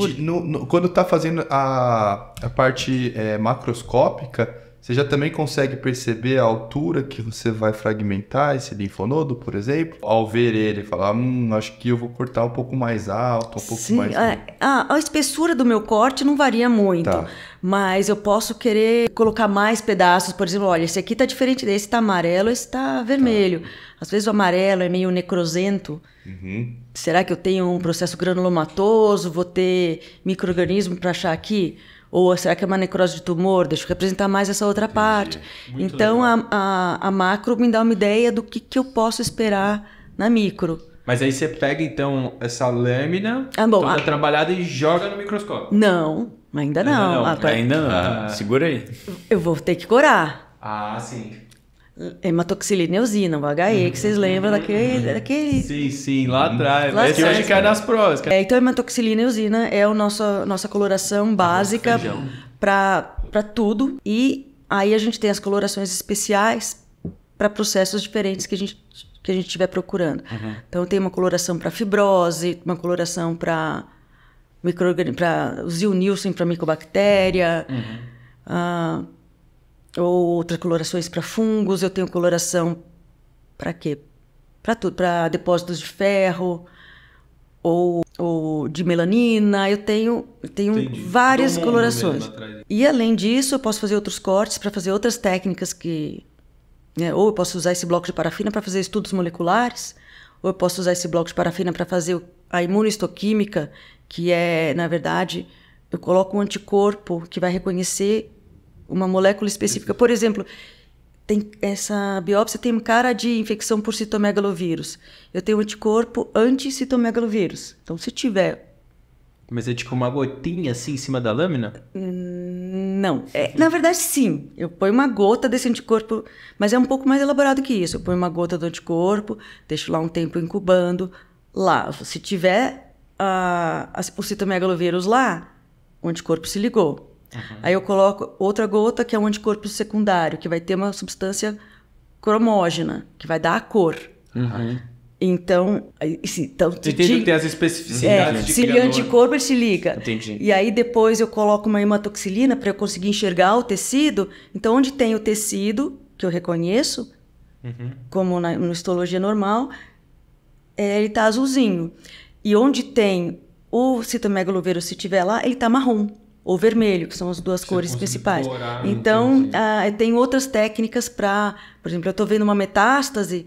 quando está fazendo a parte macroscópica, você já também consegue perceber a altura que você vai fragmentar esse linfonodo, por exemplo? Ao ver ele, falar, acho que eu vou cortar um pouco mais alto, um pouco mais... A espessura do meu corte não varia muito, mas eu posso querer colocar mais pedaços. Por exemplo, olha, esse aqui tá diferente desse, tá amarelo, esse tá vermelho. Às vezes o amarelo é meio necrosento. Será que eu tenho um processo granulomatoso? Vou ter micro-organismo para achar aqui? Ou será que é uma necrose de tumor? Deixa eu representar mais essa outra parte. Muito então, a macro me dá uma ideia do que eu posso esperar na micro. Mas aí você pega, então, essa lâmina toda trabalhada e joga no microscópio. Não, ainda não. Ainda não. Segura aí. Eu vou ter que corar. Sim. Hematoxilina eosina, o HE, que vocês lembram daquele... Sim, lá atrás. Esse hoje cai nas provas. Então, a hematoxilina eosina é a nossa coloração básica para tudo. E aí a gente tem as colorações especiais para processos diferentes que a gente estiver procurando. Então, tem uma coloração para fibrose, uma coloração para o Zil-Nielsen para micobactéria, ou outras colorações para fungos. Eu tenho coloração para quê? Para tudo, para depósitos de ferro ou de melanina. Eu tenho várias colorações. E além disso, eu posso fazer outros cortes para fazer outras técnicas ou eu posso usar esse bloco de parafina para fazer estudos moleculares, ou eu posso usar esse bloco de parafina para fazer a imunohistoquímica, que é, na verdade, eu coloco um anticorpo que vai reconhecer uma molécula específica. Por exemplo, essa biópsia tem cara de infecção por citomegalovírus. Eu tenho um anticorpo anti-citomegalovírus. Então, se tiver... Mas é tipo uma gotinha assim em cima da lâmina? Não. Na verdade, sim. Eu ponho uma gota desse anticorpo, mas é um pouco mais elaborado que isso. Eu ponho uma gota do anticorpo, deixo lá um tempo incubando. Lá, se tiver o citomegalovírus lá, o anticorpo se ligou. Aí eu coloco outra gota, que é um anticorpo secundário, que vai ter uma substância cromógena, que vai dar a cor. Então, que tem as especificidades de se liga anticorpo, ele se liga. Entendi. E aí depois eu coloco uma hematoxilina para eu conseguir enxergar o tecido. Então, onde tem o tecido, que eu reconheço, como na histologia normal, ele está azulzinho. E onde tem o citomegalovírus, se tiver lá, ele está marrom ou vermelho, que são as duas cores principais. Então, tem outras técnicas para... Por exemplo, eu estou vendo uma metástase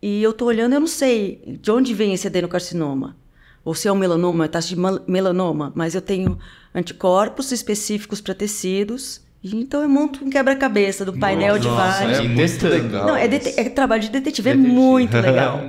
e eu estou olhando, eu não sei de onde vem esse adenocarcinoma. Ou se é um melanoma, metástase de melanoma. Mas eu tenho anticorpos específicos para tecidos. Então, eu monto um quebra-cabeça do painel de vários. É muito legal. Não, trabalho de detetive, é muito legal.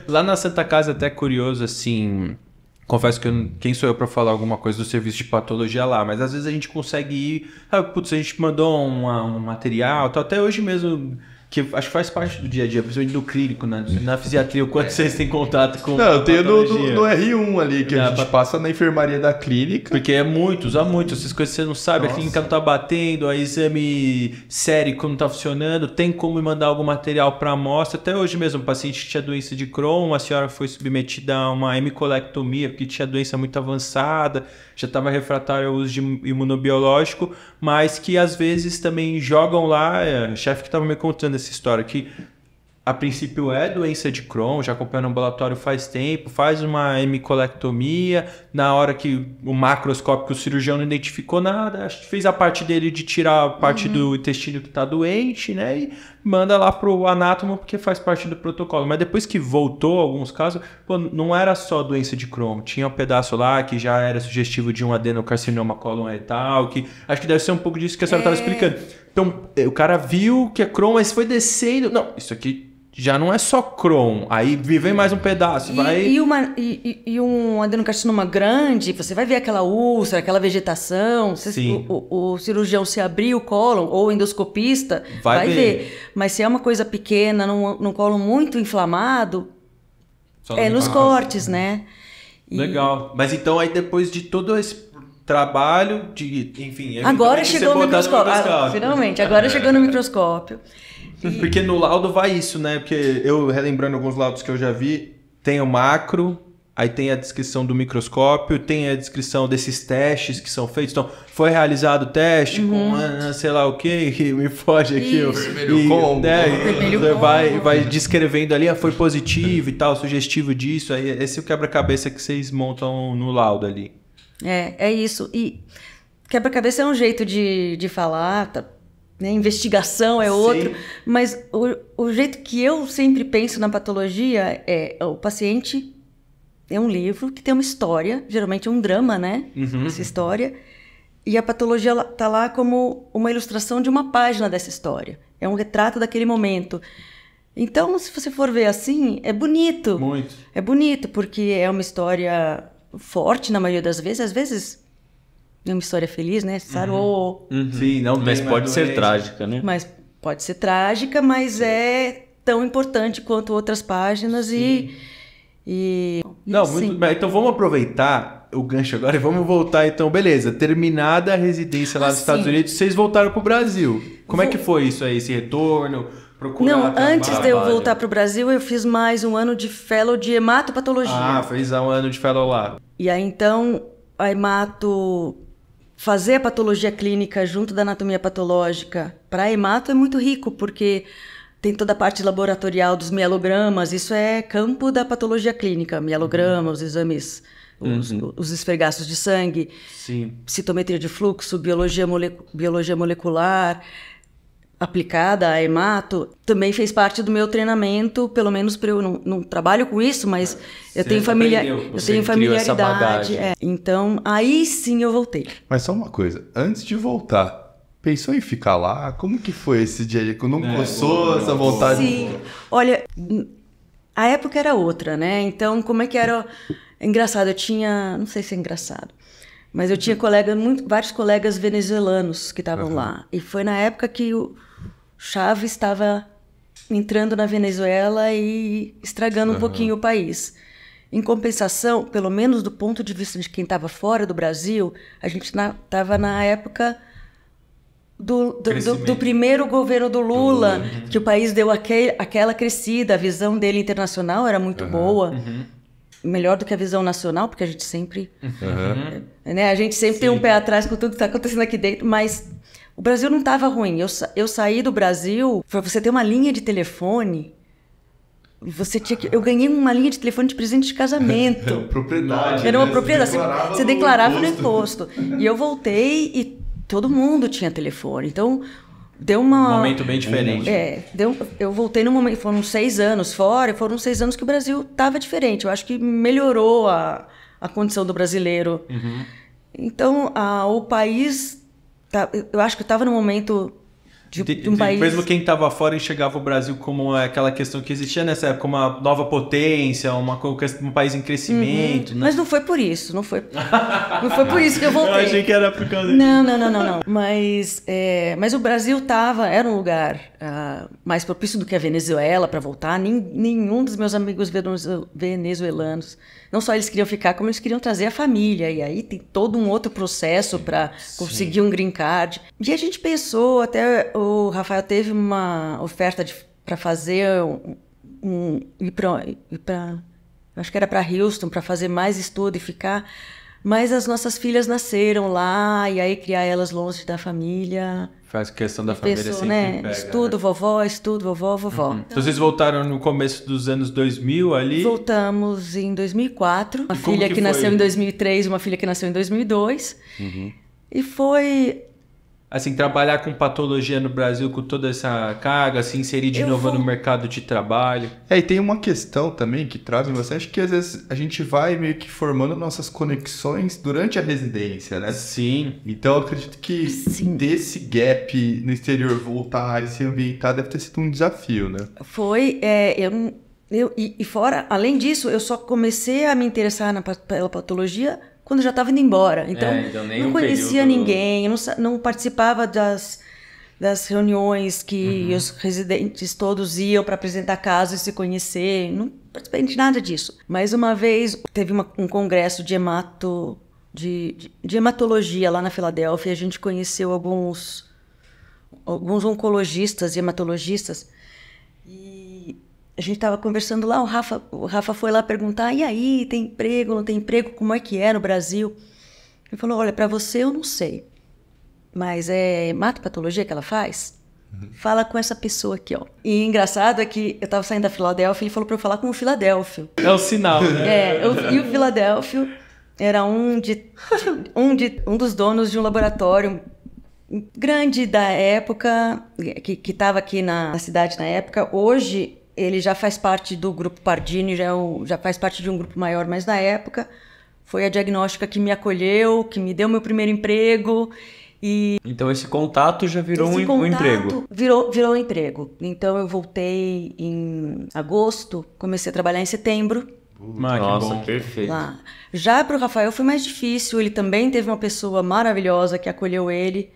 Lá na Santa Casa, até curioso, assim... Confesso que quem sou eu para falar alguma coisa do serviço de patologia lá, mas às vezes a gente consegue ir... a gente mandou um material, até hoje mesmo que acho que faz parte do dia a dia, principalmente do clínico, né? Na fisiatria, o quanto vocês têm contato com Não, eu tenho no R1 ali, que a gente passa na enfermaria da clínica. Porque é muito, usa muito, essas coisas que você não sabe, a clínica não tá batendo, a exame sérico não tá funcionando, tem como mandar algum material para amostra. Até hoje mesmo, um paciente que tinha doença de Crohn, a senhora foi submetida a uma hemicolectomia, porque tinha doença muito avançada, já estava refratário ao uso de imunobiológico, mas que às vezes também jogam lá, o chefe que estava me contando essa história, que a princípio é doença de Crohn, já acompanha no ambulatório faz tempo, faz uma hemicolectomia, na hora que o macroscópio, o cirurgião não identificou nada, acho que fez a parte dele de tirar a parte do intestino que está doente, né, e manda lá pro anátomo porque faz parte do protocolo. Mas depois que voltou, alguns casos, pô, não era só doença de Crohn, tinha um pedaço lá que já era sugestivo de um adenocarcinoma coloretal, que acho que deve ser um pouco disso que a senhora estava explicando. Então, o cara viu que é Crohn, mas foi descendo, não, isso aqui já não é só Crohn, aí vem mais um pedaço, e um adenocarcinoma grande, você vai ver aquela úlcera, aquela vegetação, o cirurgião se abrir o cólon, ou o endoscopista, vai ver. Mas se é uma coisa pequena, num cólon muito inflamado, nos cortes, né? Legal. Mas então aí depois de todo esse trabalho, enfim... Agora chegou no microscópio. Finalmente, agora chegou no microscópio. Porque no laudo vai isso, né? Porque eu, relembrando alguns laudos que eu já vi, tem o macro, aí tem a descrição do microscópio, tem a descrição desses testes que são feitos. Então, foi realizado o teste com sei lá o que me foge aqui. Vermelho combo. Vai descrevendo ali, foi positivo e tal, sugestivo disso. Aí esse é o quebra-cabeça que vocês montam no laudo ali. É isso. E quebra-cabeça é um jeito de falar, né? Investigação é outro, mas o jeito que eu sempre penso na patologia é o paciente é um livro que tem uma história, geralmente um drama, né? Essa história, e a patologia está lá como uma ilustração de uma página dessa história, é um retrato daquele momento. Então, se você for ver assim, é bonito. Muito. É bonito, porque é uma história forte na maioria das vezes, às vezes é uma história feliz, né? Sarou. Sim, não, mas pode ser trágica, né? Mas pode ser trágica, mas é tão importante quanto outras páginas Não, muito bem. Então vamos aproveitar o gancho agora e vamos voltar então. Beleza, terminada a residência lá nos Estados Unidos, vocês voltaram pro Brasil. Como é que foi isso aí, esse retorno? Não, antes de eu voltar pro Brasil, eu fiz mais um ano de fellow de hematopatologia. Fez um ano de fellow lá. E aí então, a hemato... Fazer a patologia clínica junto da anatomia patológica para hemato é muito rico, porque tem toda a parte laboratorial dos mielogramas, isso é campo da patologia clínica, mielograma, os exames, os esfregaços de sangue, citometria de fluxo, biologia molecular aplicada a hemato, também fez parte do meu treinamento, pelo menos eu não trabalho com isso, mas eu tenho familiaridade. Então, aí sim eu voltei. Mas só uma coisa, antes de voltar, pensou em ficar lá? Como que foi esse dia? Não coçou essa vontade? Sim, olha, a época era outra, né? Então, como é que era? Engraçado, eu tinha, não sei se é engraçado, mas eu tinha vários colegas venezuelanos que estavam lá. E foi na época que o Chávez estava entrando na Venezuela e estragando um pouquinho o país. Em compensação, pelo menos do ponto de vista de quem estava fora do Brasil, a gente estava na época do primeiro governo do Lula, que o país deu aquela crescida, a visão dele internacional era muito boa. Melhor do que a visão nacional, porque a gente sempre... né, a gente sempre tem um pé atrás com tudo que está acontecendo aqui dentro, mas o Brasil não estava ruim. Eu saí do Brasil, para você ter uma linha de telefone, eu ganhei uma linha de telefone de presente de casamento. Propriedade. Era uma propriedade. Você declarava no imposto. E eu voltei e todo mundo tinha telefone. Então... Deu um momento bem diferente. Eu voltei num momento, foram 6 anos fora, foram 6 anos que o Brasil estava diferente. Eu acho que melhorou a condição do brasileiro. Então, o país, eu acho que estava num momento de um país... Mesmo quem estava fora enxergava o Brasil como aquela questão que existia nessa época, como uma nova potência, um país em crescimento, né? Mas não foi por isso, não foi por isso que eu voltei. Eu achei que era por causa disso. Não. Mas o Brasil era um lugar mais propício do que a Venezuela para voltar. Nenhum dos meus amigos venezuelanos, não só eles queriam ficar, como eles queriam trazer a família. E aí tem todo um outro processo para conseguir um green card. E a gente pensou, até o Rafael teve uma oferta para fazer acho que era para Houston, para fazer mais estudo e ficar. Mas as nossas filhas nasceram lá, e aí criar elas longe da família. Faz questão da família sempre pega. Estudo, vovó, vovó. Então vocês voltaram no começo dos anos 2000 ali? Voltamos em 2004. Uma filha que nasceu em 2003 e uma filha que nasceu em 2002. E foi... Assim, trabalhar com patologia no Brasil, com toda essa carga, se inserir de novo no mercado de trabalho. E tem uma questão também que trazem bastante, que às vezes a gente vai meio que formando nossas conexões durante a residência, né? Sim. Então eu acredito que desse gap no exterior voltar e se ambientar deve ter sido um desafio, né? Foi, e fora, além disso, eu só comecei a me interessar pela patologia quando eu já estava indo embora. Então não conhecia ninguém, não participava das reuniões que os residentes todos iam para apresentar caso e se conhecer. Não participei de nada disso. Mas uma vez teve um congresso de hematologia lá na Filadélfia. A gente conheceu alguns oncologistas e hematologistas. A gente estava conversando lá, o Rafa foi lá perguntar, e aí, tem emprego, não tem emprego, como é que é no Brasil? Ele falou, olha, para você eu não sei, mas é hematopatologia que ela faz? Fala com essa pessoa aqui, ó. E engraçado é que eu estava saindo da Filadélfia e ele falou para eu falar com o Filadélfio. É o sinal, né? E o Filadélfio era um dos donos de um laboratório grande da época, que estava aqui na cidade na época. Hoje... ele já faz parte do grupo Pardini, já faz parte de um grupo maior, mas na época foi a Diagnóstica que me acolheu, que me deu meu primeiro emprego. Então esse contato já virou um emprego? Virou um emprego. Então eu voltei em agosto, comecei a trabalhar em setembro. Nossa, perfeito. Lá. Já para o Rafael foi mais difícil, ele também teve uma pessoa maravilhosa que acolheu ele.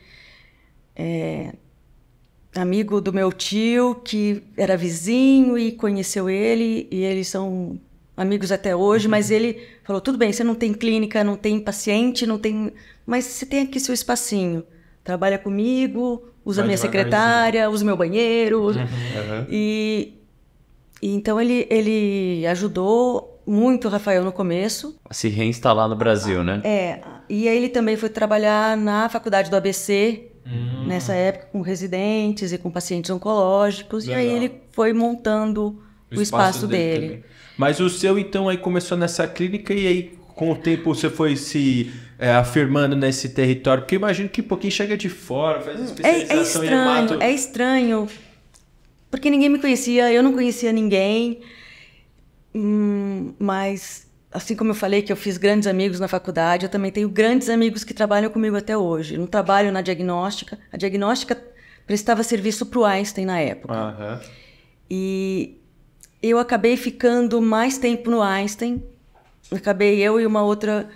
Amigo do meu tio, que era vizinho e conheceu ele, e eles são amigos até hoje, mas ele falou, tudo bem, você não tem clínica, não tem paciente, mas você tem aqui seu espacinho, trabalha comigo, usa minha secretária, usa meu banheiro, e então ele ajudou muito o Rafael no começo. A se reinstalar no Brasil, né? E aí ele também foi trabalhar na faculdade do ABC, nessa época, com residentes e com pacientes oncológicos. Legal. E aí ele foi montando o espaço dele. Também. Mas o seu, então, aí começou nessa clínica e aí, com o tempo, você foi se afirmando nesse território? Porque eu imagino que pouquinho chega de fora, faz especialização em É estranho, porque ninguém me conhecia, eu não conhecia ninguém, mas... Assim como eu falei que eu fiz grandes amigos na faculdade, eu também tenho grandes amigos que trabalham comigo até hoje. Eu não trabalho na diagnóstica. A diagnóstica prestava serviço para o Einstein na época. E eu acabei ficando mais tempo no Einstein. Eu e uma outra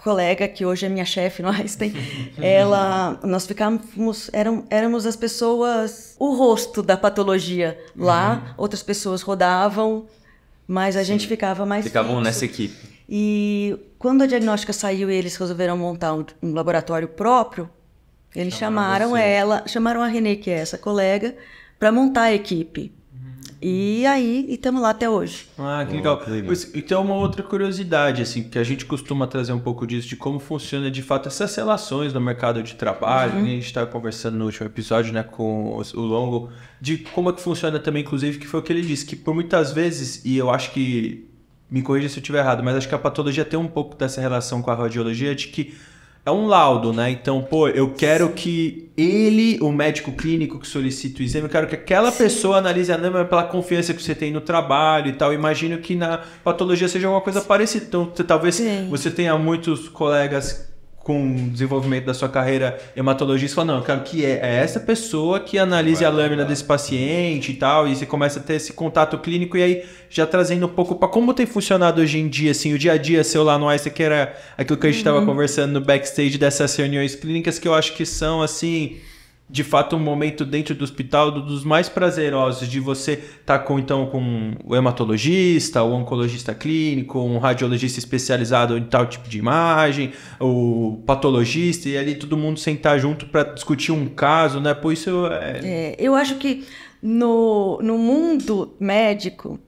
colega, que hoje é minha chefe no Einstein, nós ficávamos, éramos as pessoas, o rosto da patologia lá. Outras pessoas rodavam, mas a gente ficava mais Ficavam fixo. Nessa equipe. E quando a diagnóstica saiu e eles resolveram montar um laboratório próprio, eles chamaram a Renê, que é essa colega, para montar a equipe. E estamos lá até hoje. Que legal. Então, uma outra curiosidade, assim, que a gente costuma trazer um pouco disso, de como funciona de fato essas relações no mercado de trabalho. A gente estava conversando no último episódio, né, com o Longo, de como é que funciona também, inclusive, que foi o que ele disse, que por muitas vezes, e eu acho que, me corrija se eu estiver errado, mas acho que a patologia tem um pouco dessa relação com a radiologia, de que é um laudo, né? Então, eu quero que o médico clínico que solicita o exame, eu quero que aquela pessoa analise a anâmia pela confiança que você tem no trabalho e tal. Imagino que na patologia seja alguma coisa parecida. Então, talvez você tenha muitos colegas com o desenvolvimento da sua carreira hematologista, fala, não, eu quero que é essa pessoa que analise a lâmina desse paciente e tal, e você começa a ter esse contato clínico, e aí já trazendo um pouco para como tem funcionado hoje em dia, assim, o dia a dia seu lá no Einstein, que era aquilo que a gente estava conversando no backstage dessas reuniões clínicas, que eu acho que são, assim, de fato, um momento dentro do hospital dos mais prazerosos, de você estar com o hematologista, o oncologista clínico, um radiologista especializado em tal tipo de imagem, o patologista, e ali todo mundo sentar junto para discutir um caso, né? Por isso eu acho que no mundo médico,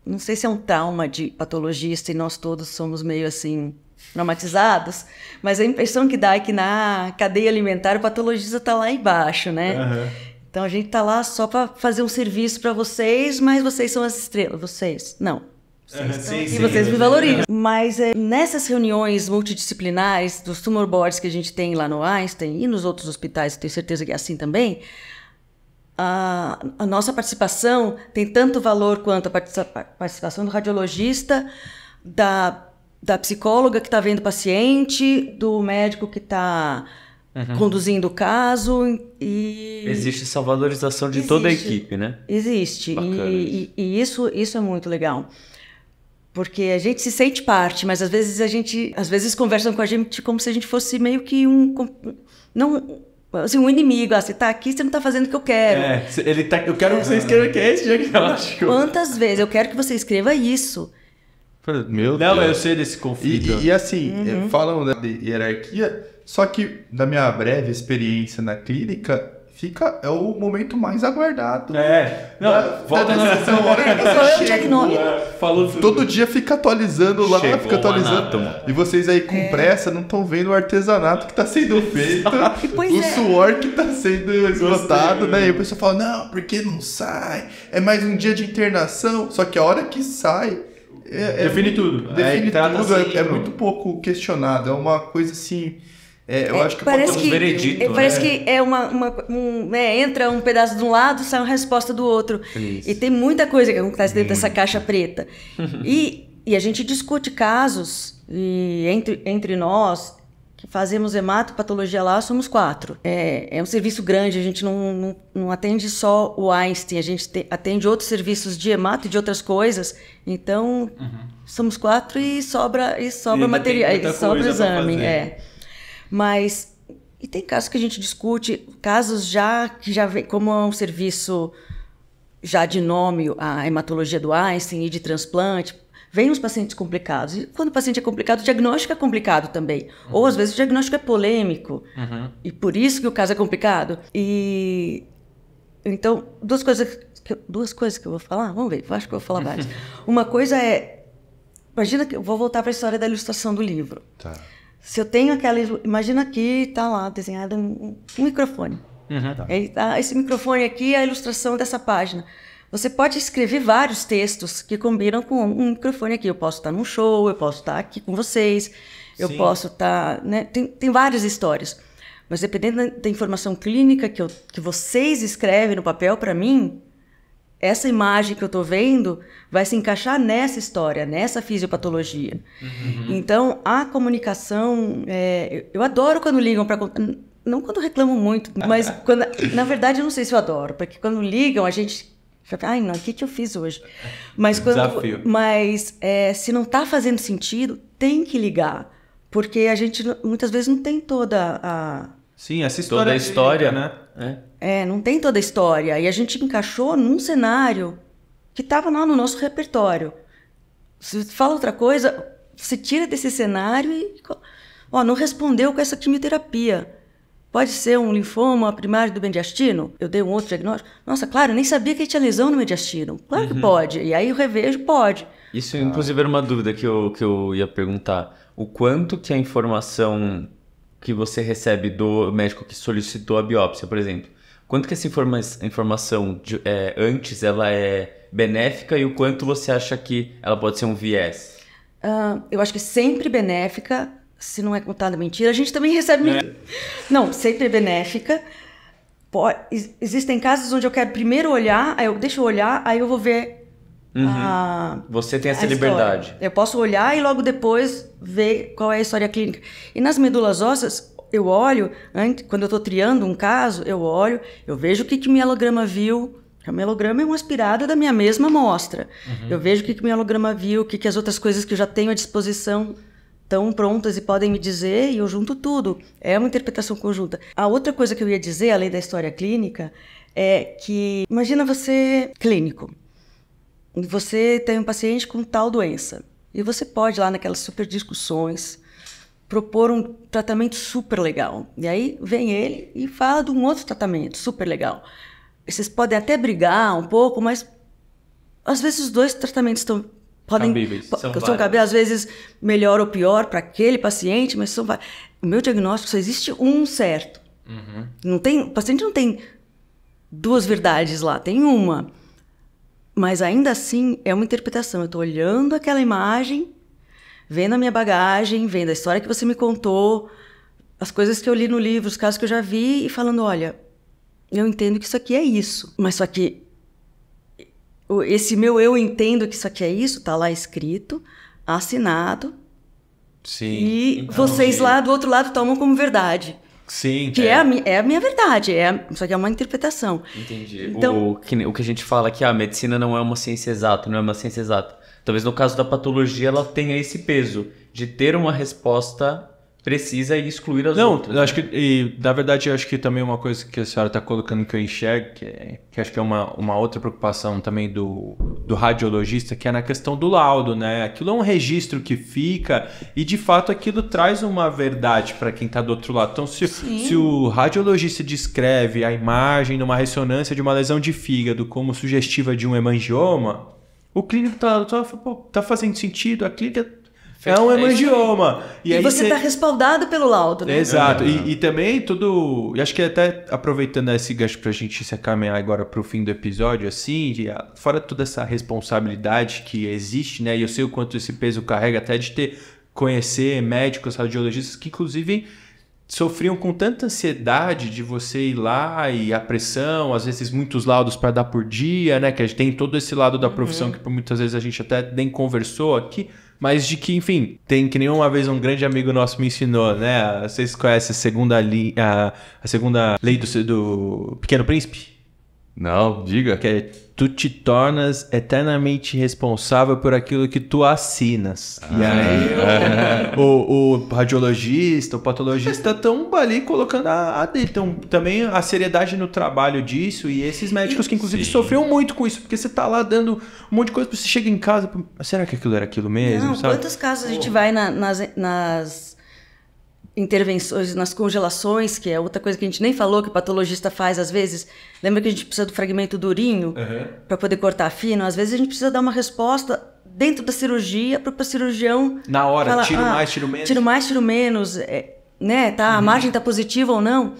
não sei se é um trauma de patologista e nós todos somos meio assim traumatizados, mas a impressão que dá é que na cadeia alimentar o patologista está lá embaixo, né? Uhum. Então a gente está lá só para fazer um serviço para vocês, mas vocês são as estrelas, vocês. Não. Vocês me valorizam. Mas nessas reuniões multidisciplinares dos tumor boards que a gente tem lá no Einstein e nos outros hospitais, tenho certeza que é assim também, a nossa participação tem tanto valor quanto a participação do radiologista, da psicóloga que está vendo o paciente, do médico que está conduzindo o caso. Existe essa valorização de toda a equipe, né? Existe. E isso é muito legal. Porque a gente se sente parte, mas às vezes conversam com a gente como se a gente fosse meio que um inimigo. Você está aqui, você não está fazendo o que eu quero. Eu quero que você escreva que é esse diagnóstico. Quantas vezes eu quero que você escreva isso? Meu Deus. Eu sei desse conflito. E assim, falam de hierarquia, só que da minha breve experiência na clínica, é o momento mais aguardado. Volta na sessão. Todo dia fica atualizando lá, e vocês aí com pressa não estão vendo o artesanato que está sendo feito, suor que está sendo esgotado, né? E o pessoal fala, não, porque não sai? É mais um dia de internação, só que a hora que sai... Define tudo. É muito pouco questionado. É uma coisa assim... eu acho que parece que veredito, parece que entra um pedaço de um lado, sai uma resposta do outro. Isso. E tem muita coisa que acontece dentro dessa caixa preta. E a gente discute casos, e entre nós, que fazemos hematopatologia lá, somos 4. É um serviço grande, a gente não atende só o Einstein, a gente atende outros serviços de hemato e de outras coisas. Então, somos 4 e sobra material, sobra exame. Mas, e tem casos que a gente discute, casos que já vem, como é um serviço já de nome, a hematologia do Einstein e de transplante, vem os pacientes complicados. E quando o paciente é complicado, o diagnóstico é complicado também. Ou, às vezes, o diagnóstico é polêmico. E por isso que o caso é complicado. Então, duas coisas que eu vou falar. Vamos ver, eu acho que eu vou falar várias. Uma coisa imagina que eu vou voltar para a história da ilustração do livro. Tá. Se eu tenho imagina que está lá desenhado um microfone. Esse microfone aqui é a ilustração dessa página. Você pode escrever vários textos que combinam com um microfone aqui. Eu posso estar num show, eu posso estar aqui com vocês, eu posso estar... Né? Tem várias histórias. Mas dependendo da informação clínica que vocês escrevem no papel para mim, essa imagem que eu estou vendo vai se encaixar nessa história, nessa fisiopatologia. Então, a comunicação... eu adoro quando ligam para... Não quando reclamam muito, mas na verdade eu não sei se eu adoro, porque quando ligam a gente... Ai, não, o que eu fiz hoje? Mas, se não está fazendo sentido, tem que ligar. Porque a gente, muitas vezes, não tem toda a... Sim, essa história. Toda a história, né? Não tem toda a história. E a gente encaixou num cenário que estava lá no nosso repertório. Se fala outra coisa, você tira desse cenário e... não respondeu com essa quimioterapia. Pode ser um linfoma primário do mediastino? Eu dei um outro diagnóstico? Nossa, claro, eu nem sabia que tinha lesão no mediastino. Claro que pode. E aí eu revejo, pode. Isso, inclusive, era uma dúvida que eu ia perguntar. O quanto que a informação que você recebe do médico que solicitou a biópsia, por exemplo, quanto que essa informação antes ela é benéfica e o quanto você acha que ela pode ser um viés? Eu acho que sempre benéfica. Se não é contada mentira, a gente também recebe mentira. Não, sempre é benéfica. Existem casos onde eu quero primeiro olhar, deixa eu olhar, aí eu vou ver Você tem essa a liberdade. história. Eu posso olhar e logo depois ver qual é a história clínica. E nas medulas ósseas, eu olho, quando eu estou triando um caso, eu olho, eu vejo o que o mielograma viu. O mielograma é um aspirado da minha mesma amostra. Eu vejo o que o mielograma viu, o que as outras coisas que eu já tenho à disposição estão prontas e podem me dizer, e eu junto tudo. É uma interpretação conjunta. A outra coisa que eu ia dizer, além da história clínica, é que, imagina você clínico, você tem um paciente com tal doença, e você pode, lá naquelas super discussões, propor um tratamento super legal. E aí vem ele e fala de um outro tratamento super legal. Vocês podem até brigar um pouco, mas às vezes os dois tratamentos podem cabíveis. São cabíveis, às vezes melhor ou pior para aquele paciente, mas são vários. O meu diagnóstico só existe um certo. Não tem, o paciente não tem duas verdades lá, tem uma. Mas ainda assim é uma interpretação. Eu estou olhando aquela imagem, vendo a minha bagagem, vendo a história que você me contou, as coisas que eu li no livro, os casos que eu já vi, e falando, olha, eu entendo que isso aqui é isso. Mas só que esse meu eu entendo que isso aqui é isso, está lá escrito, assinado. Sim. E então, vocês lá do outro lado tomam como verdade. Sim. Que é a minha verdade, só que é uma interpretação. Entendi. Então, O que a gente fala aqui, a medicina não é uma ciência exata, não é uma ciência exata. Talvez no caso da patologia ela tenha esse peso de ter uma resposta precisa e excluir as outras. Não, acho que, na verdade, eu acho que também uma coisa que a senhora está colocando que eu enxergo, que acho que é uma outra preocupação também do radiologista, que é na questão do laudo, né? Aquilo é um registro que fica e, de fato, aquilo traz uma verdade para quem está do outro lado. Então, se o radiologista descreve a imagem numa ressonância de uma lesão de fígado como sugestiva de um hemangioma, o clínico tá fazendo sentido, a clínica... É um hemangioma. E você está respaldado pelo laudo, né? Exato. E também tudo... E acho que até aproveitando esse gancho para a gente se caminhar agora para o fim do episódio, assim, fora toda essa responsabilidade que existe, né? E eu sei o quanto esse peso carrega até de conhecer médicos, radiologistas que, inclusive, sofriam com tanta ansiedade de você ir lá e a pressão, às vezes muitos laudos para dar por dia, né? Que a gente tem todo esse lado da profissão que por muitas vezes a gente até nem conversou aqui. Mas de que, enfim, tem que nem uma vez um grande amigo nosso me ensinou, né? Vocês conhecem a segunda lei do Pequeno Príncipe? Não, diga. Que é, tu te tornas eternamente responsável por aquilo que tu assinas. E aí o radiologista, o patologista estão ali colocando a dele. Então, também a seriedade no trabalho disso e esses médicos que inclusive sofriam muito com isso, porque você tá lá dando um monte de coisa, você chega em casa, será que aquilo era aquilo mesmo? Não, sabe? quantos casos a gente vai nas intervenções, nas congelações, que é outra coisa que a gente nem falou, que o patologista faz às vezes. Lembra que a gente precisa do fragmento durinho para poder cortar fino? Às vezes a gente precisa dar uma resposta dentro da cirurgia para o cirurgião... Na hora, falar, tiro mais, tiro menos. Tiro mais, tiro menos, né? Tá, a margem está positiva ou não.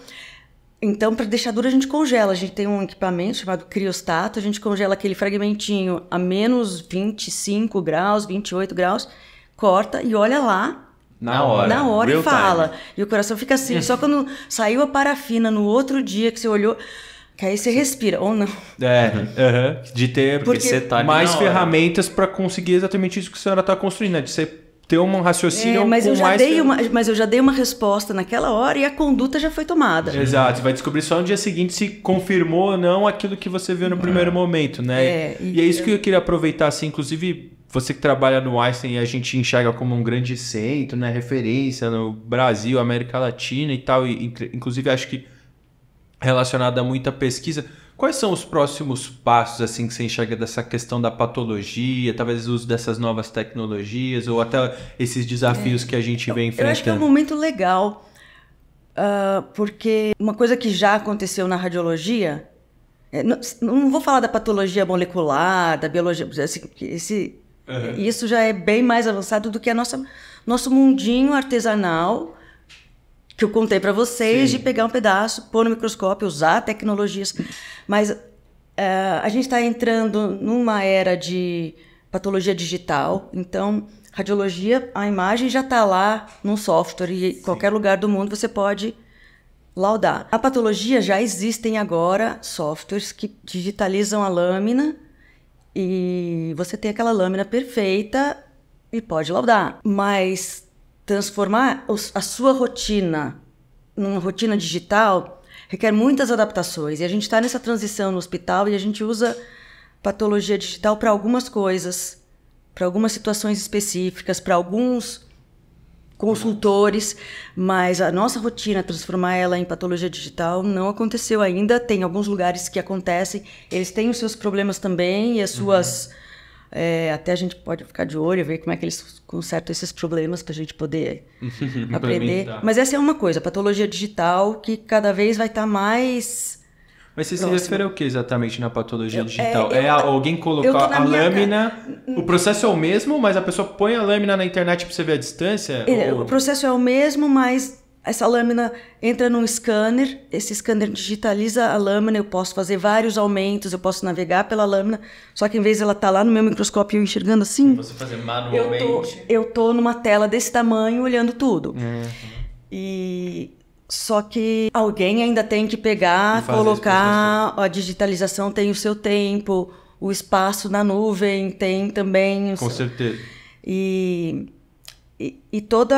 Então, para deixar duro, a gente congela. A gente tem um equipamento chamado criostato, a gente congela aquele fragmentinho a menos 25 graus, 28 graus, corta e olha lá, na hora e fala. Time. E o coração fica assim. Só quando saiu a parafina no outro dia que você olhou, que aí você respira, ou não. De ter mais ferramentas para conseguir exatamente isso que a senhora está construindo, né? De você ter um raciocínio mas eu já dei uma resposta naquela hora e a conduta já foi tomada. Exato. Você vai descobrir só no dia seguinte se confirmou ou não aquilo que você viu no primeiro momento, né? E é isso que eu queria aproveitar, assim, inclusive... Você que trabalha no Einstein, a gente enxerga como um grande centro, né, referência no Brasil, América Latina e tal, e inclusive acho que relacionado a muita pesquisa. Quais são os próximos passos assim que você enxerga dessa questão da patologia, talvez o uso dessas novas tecnologias ou até esses desafios que a gente vem enfrentando? Eu acho que é um momento legal, porque uma coisa que já aconteceu na radiologia, não vou falar da patologia molecular, da biologia, assim, isso já é bem mais avançado do que nosso mundinho artesanal que eu contei para vocês, de pegar um pedaço, pôr no microscópio, usar tecnologias. Mas a gente está entrando numa era de patologia digital, então radiologia, a imagem já está lá num software e em qualquer lugar do mundo você pode laudar. A patologia já existem agora softwares que digitalizam a lâmina e você tem aquela lâmina perfeita e pode laudar. Mas transformar a sua rotina numa rotina digital requer muitas adaptações. E a gente está nessa transição no hospital e a gente usa patologia digital para algumas coisas, para algumas situações específicas, para alguns consultores, mas a nossa rotina, transformar ela em patologia digital, não aconteceu ainda. Tem alguns lugares que acontecem, eles têm os seus problemas também e as suas... até a gente pode ficar de olho, ver como é que eles consertam esses problemas para a gente poder aprender. Mas essa é uma coisa, patologia digital, que cada vez vai estar mais... Mas você se refere ao que exatamente na patologia digital? Alguém colocar a lâmina... O processo é o mesmo, mas a pessoa põe a lâmina na internet para você ver a distância? O processo é o mesmo, mas essa lâmina entra num scanner, esse scanner digitaliza a lâmina, eu posso fazer vários aumentos, eu posso navegar pela lâmina, só que em vez de ela estar lá no meu microscópio enxergando assim... Você fazer manualmente... Eu tô numa tela desse tamanho olhando tudo. Só que alguém ainda tem que pegar, colocar, a digitalização tem o seu tempo, o espaço na nuvem tem também... Com certeza. E todo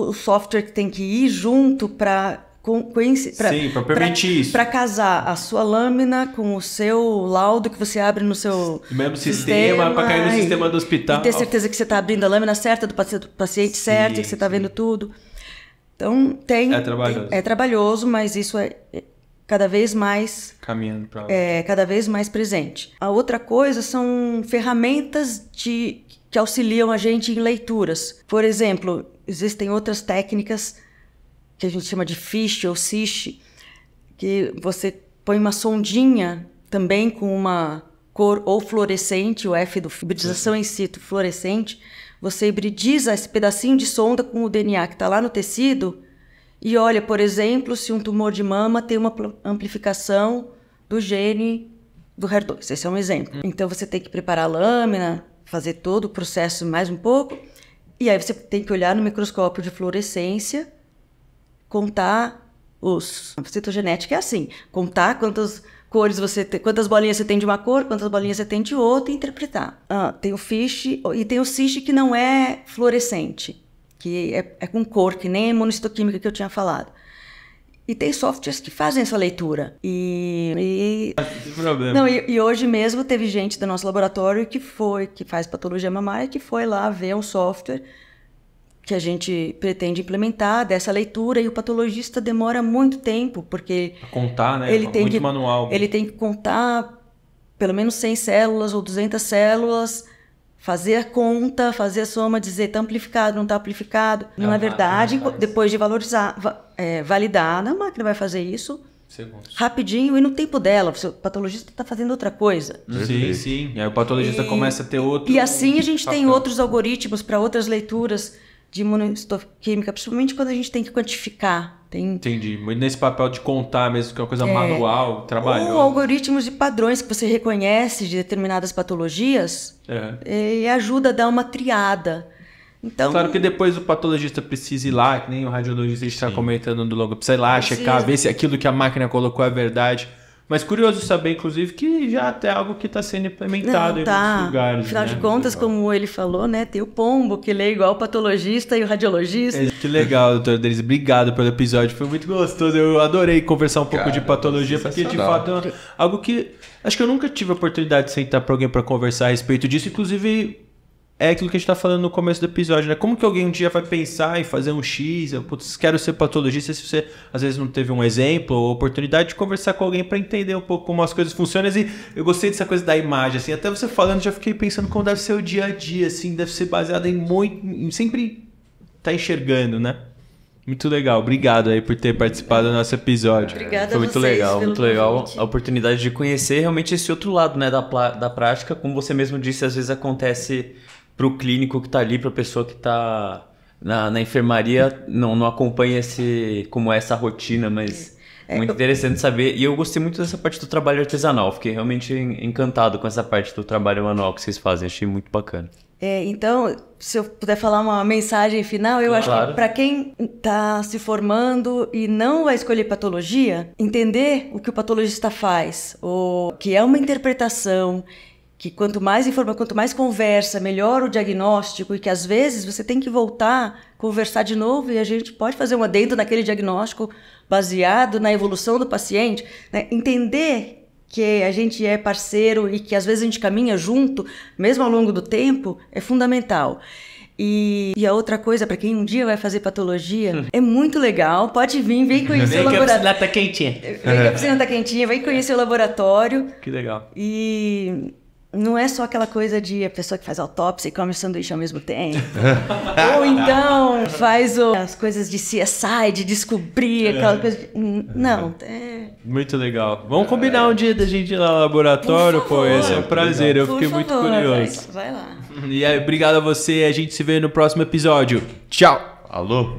o software que tem que ir junto para permitir isso. Para casar a sua lâmina com o seu laudo que você abre no seu mesmo sistema para cair no sistema do hospital. E ter certeza que você está abrindo a lâmina certa do paciente certo, que você está vendo tudo. Então, é trabalhoso, mas isso é cada vez mais... Caminhando para lá. Cada vez mais presente. A outra coisa são ferramentas que auxiliam a gente em leituras. Por exemplo, existem outras técnicas que a gente chama de FISH ou SISH, que você põe uma sondinha também com uma cor ou fluorescente, o F do hibridização in situ fluorescente. Você hibridiza esse pedacinho de sonda com o DNA que está lá no tecido e olha, por exemplo, se um tumor de mama tem uma amplificação do gene do HER2. Esse é um exemplo. Então, você tem que preparar a lâmina, fazer todo o processo mais um pouco, e aí você tem que olhar no microscópio de fluorescência, contar a citogenética é assim, contar quantas cores quantas bolinhas você tem de uma cor, quantas bolinhas você tem de outra e interpretar. Tem o FISH e tem o SISH que não é fluorescente, que é com cor, que nem a imunohistoquímica que eu tinha falado. E tem softwares que fazem essa leitura. Não tem problema. E hoje mesmo teve gente do nosso laboratório que faz patologia mamária, que foi lá ver um software que a gente pretende implementar dessa leitura, e o patologista demora muito tempo, porque... Contar, né? Muito manual. Ele tem que contar pelo menos 100 células ou 200 células, fazer a conta, fazer a soma, dizer está amplificado, não está amplificado. Na verdade, depois de validar, a máquina vai fazer isso rapidinho e no tempo dela. O patologista está fazendo outra coisa. Sim. E aí o patologista começa a ter outro... E assim a gente tem outros algoritmos para outras leituras de imunohistoquímica, principalmente quando a gente tem que quantificar. Entendi. Mas nesse papel de contar mesmo, que é uma coisa manual, trabalhosa. Ou algoritmos de padrões que você reconhece de determinadas patologias e ajuda a dar uma triada. Então, claro que depois o patologista precisa ir lá, que nem o radiologista está comentando no logo, precisa ir lá, checar, ver se aquilo que a máquina colocou é verdade. Mas curioso saber, inclusive, que já até é algo que está sendo implementado em muitos lugares. Afinal de contas, como ele falou, né, tem o pombo que lê igual o patologista e o radiologista. Que legal, doutor Denise. Obrigado pelo episódio. Foi muito gostoso. Eu adorei conversar um pouco de patologia, porque de fato é algo que acho que eu nunca tive a oportunidade de sentar para alguém para conversar a respeito disso. Inclusive, é aquilo que a gente está falando no começo do episódio, né? Como que alguém um dia vai pensar em fazer um X? Putz, quero ser patologista, se você às vezes não teve um exemplo ou oportunidade de conversar com alguém para entender um pouco como as coisas funcionam. E eu gostei dessa coisa da imagem, assim, até você falando, já fiquei pensando como deve ser o dia a dia, assim, deve ser baseado em sempre estar enxergando, né? Muito legal, obrigado aí por ter participado do nosso episódio. Obrigada. Foi muito legal a oportunidade de conhecer realmente esse outro lado, né, da prática. Como você mesmo disse, às vezes acontece para o clínico que está ali, para a pessoa que está na enfermaria, não acompanha como é essa rotina, mas muito interessante saber. E eu gostei muito dessa parte do trabalho artesanal, fiquei realmente encantado com essa parte do trabalho manual que vocês fazem, achei muito bacana. Então, se eu puder falar uma mensagem final, eu acho que para quem está se formando e não vai escolher patologia, entender o que o patologista faz, ou que é uma interpretação, que quanto mais conversa, melhor o diagnóstico, e que às vezes você tem que voltar, conversar de novo, e a gente pode fazer um adendo naquele diagnóstico baseado na evolução do paciente, né? Entender que a gente é parceiro e que às vezes a gente caminha junto, mesmo ao longo do tempo, é fundamental. E a outra coisa, para quem um dia vai fazer patologia, é muito legal. Pode vir, vem conhecer o laboratório. Vem que a piscina tá quentinha. Vem que a piscina tá quentinha, vem conhecer o laboratório. Que legal. E não é só aquela coisa de a pessoa que faz autópsia e come sanduíche ao mesmo tempo. Ou então faz as coisas de CSI, de descobrir aquela coisa. Não, Muito legal. Vamos combinar um dia da gente ir lá no laboratório, pô. Esse é um prazer, eu fiquei muito curioso. Vai lá. E aí, obrigado a você, a gente se vê no próximo episódio. Tchau! Alô?